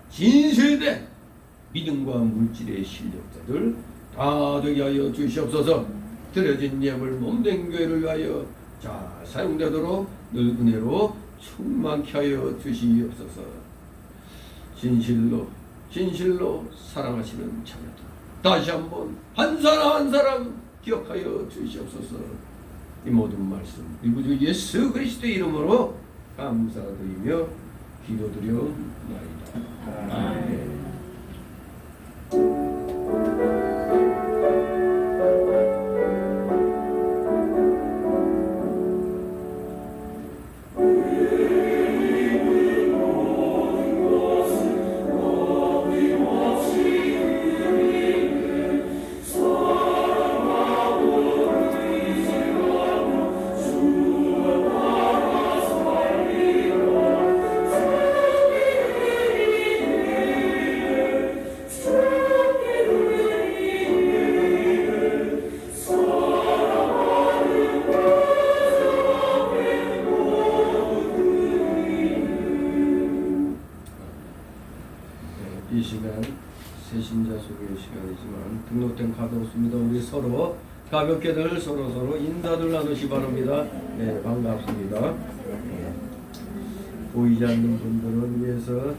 Speaker 2: 진실된 믿음과 물질의 실력자들 다 되게 하여 주시옵소서. 드려진 예물 몸된 교회를 위하여 잘 사용되도록 늘 은혜로 충만케 하여 주시옵소서. 진실로 사랑하시는 자녀들 다시 한번 한 사람 한 사람 기억하여 주시옵소서. 이 모든 말씀 우리 주 예수 그리스도의 이름으로 감사드리며 기도드려옵나이다. 아멘. 이 시간 새신자 소개 시간이지만 등록된 카드 없습니다. 우리 서로 가볍게들 서로 인사들 나누시 바랍니다. 네, 반갑습니다. 보이지 않는 분들을 위해서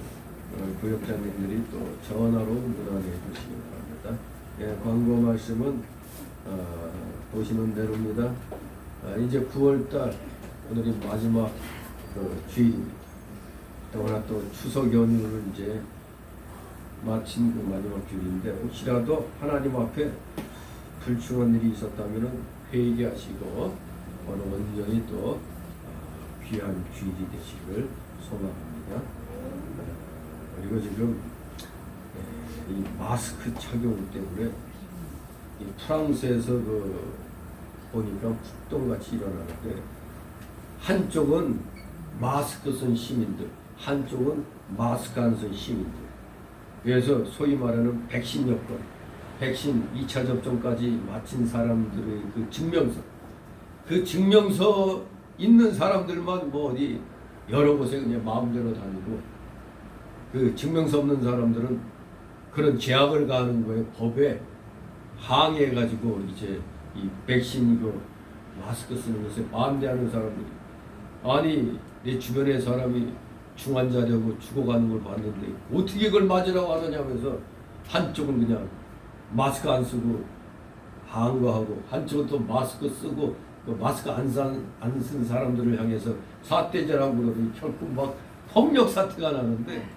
Speaker 2: 구역장님들이 또 전화로 문안해 주시기 바랍니다. 예, 광고 말씀은 보시는 대로입니다. 이제 9월달 오늘이 마지막 주일입니다. 더구나 또 추석 연휴를 이제 마친 그 마지막 주일인데 혹시라도 하나님 앞에 불충한 일이 있었다면 회개하시고 오늘 온전히 또 귀한 주일이 되시기를 소망합니다. 그리고 지금 이 마스크 착용 때문에 이 프랑스에서 보니까 폭동같이 일어나는데 한쪽은 마스크 쓴 시민들, 한쪽은 마스크 안 쓴 시민들. 그래서 소위 말하는 백신 여권, 백신 2차 접종까지 마친 사람들의 그 증명서 있는 사람들만 뭐 어디 여러 곳에 그냥 마음대로 다니고 그 증명서 없는 사람들은 그런 제약을 가하는 거에 법에 항의해가지고 이제 이 백신 마스크 쓰는 것에 반대하는 사람들이 아니 내 주변에 사람이 중환자되고 죽어가는 걸 봤는데 어떻게 그걸 맞으라고 하느냐면서 한쪽은 그냥 마스크 안 쓰고 항거하고 한쪽은 또 마스크 쓰고 마스크 안 쓴 사람들을 향해서 사태제라고 그러더니 결국 막 폭력 사태가 나는데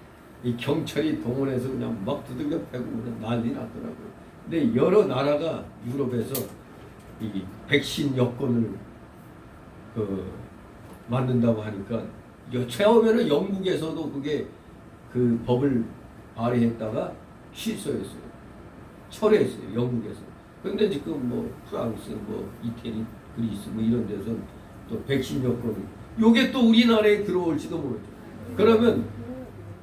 Speaker 2: 이 경찰이 동원해서 그냥 막 두들겨 패고 난리 났더라고요. 근데 여러 나라가 유럽에서 이 백신 여권을 만든다고 하니까 처음에는 영국에서도 그게 그 법을 발의했다가 취소했어요. 철회했어요. 영국에서. 그런데 지금 뭐 프랑스, 뭐 이태리, 그리스 뭐 이런 데서 또 백신 여권이 요게 또 우리나라에 들어올지도 모르죠. 그러면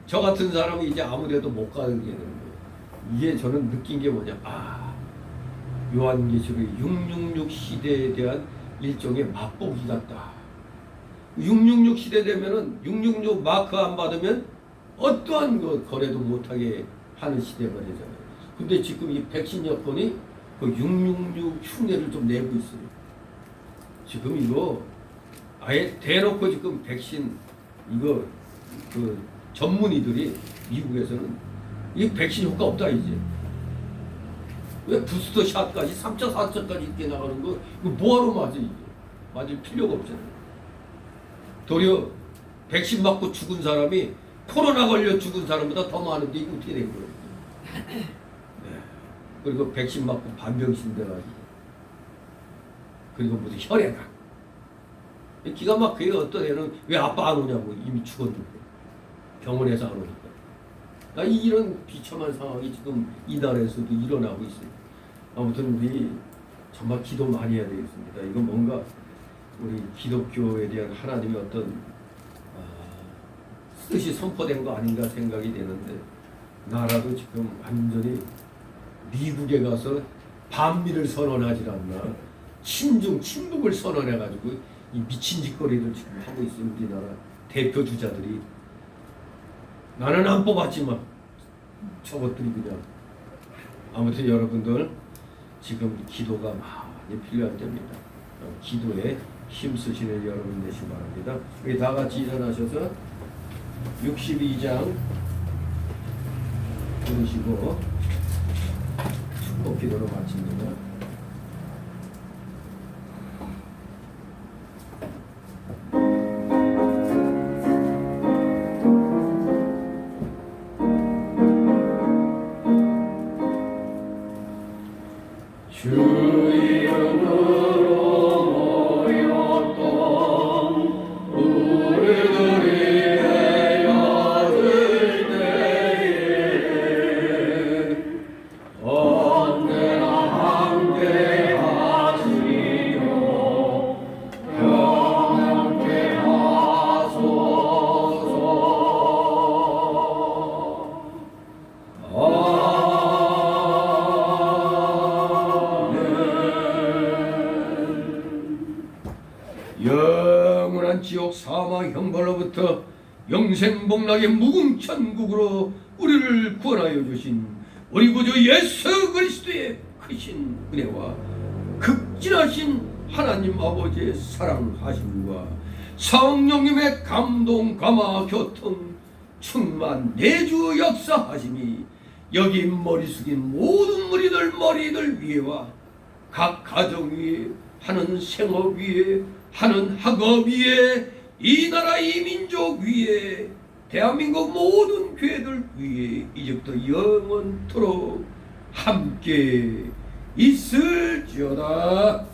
Speaker 2: 저 같은 사람이 이제 아무데도 못 가는 게 되는 거예요. 이게 저는 느낀 게 뭐냐, 요한계시록의 666 시대에 대한 일종의 맛보기 같다. 666 시대 되면은 666 마크 안 받으면 어떠한 거 거래도 못하게 하는 시대가 되잖아요. 근데 지금 이 백신 여권이 그 666 흉내를 좀 내고 있어요. 지금 이거 아예 대놓고 지금 백신 이거 그 전문의들이 미국에서는 이 백신 효과 없다 이제. 왜 부스터 샷까지 3차 4차까지 이렇게 나가는 거 이거 뭐하러 맞아 이게. 맞을 필요가 없잖아요. 도리어 백신 맞고 죽은 사람이 코로나 걸려 죽은 사람보다 더 많은데 이거 어떻게 된 거예요? 네. 그리고 백신 맞고 반병신 돼가지고 그리고 무슨 혈액암 기가 막히게 어떤 애는 왜 아빠 안 오냐고 이미 죽었는데 병원에서 안 오니까 이런 비참한 상황이 지금 이 나라에서도 일어나고 있어요. 아무튼 우리 정말 기도 많이 해야 되겠습니다. 이거 뭔가 우리 기독교에 대한 하나님의 어떤 뜻이 선포된 거 아닌가 생각이 되는데 나라도 지금 완전히 미국에 가서 반미를 선언하지 않나 친북을 선언해가지고 이 미친 짓거리를 지금 하고 있어요. 우리나라 대표 주자들이. 나는 안 뽑았지만 저것들이 그냥. 아무튼 여러분들 지금 기도가 많이 필요할 때입니다. 기도에 힘쓰시는 여러분 되시기 바랍니다. 우리 다 같이 일어나셔서 62장 부르시고 축복 기도로 마칩니다. 주 이름으로 모였던 우리들이 헤어질 때에 언제나 함께 하시며 평안케 하소서. 영원한 지옥 사망 형벌로부터 영생복락의 무궁천국으로 우리를 구원하여 주신 우리 구주 예수 그리스도의 크신 은혜와 극진하신 하나님 아버지의 사랑하심과 성령님의 감동 감화 교통 충만 내주 역사하심이 여기 머리 숙인 모든 머리들 위에와 각 가정 위에 하는 생업 위에 하는 학업 위에 이 나라 이 민족 위에 대한민국 모든 교회들 위에 이제부터 영원토록 함께 있을지어다.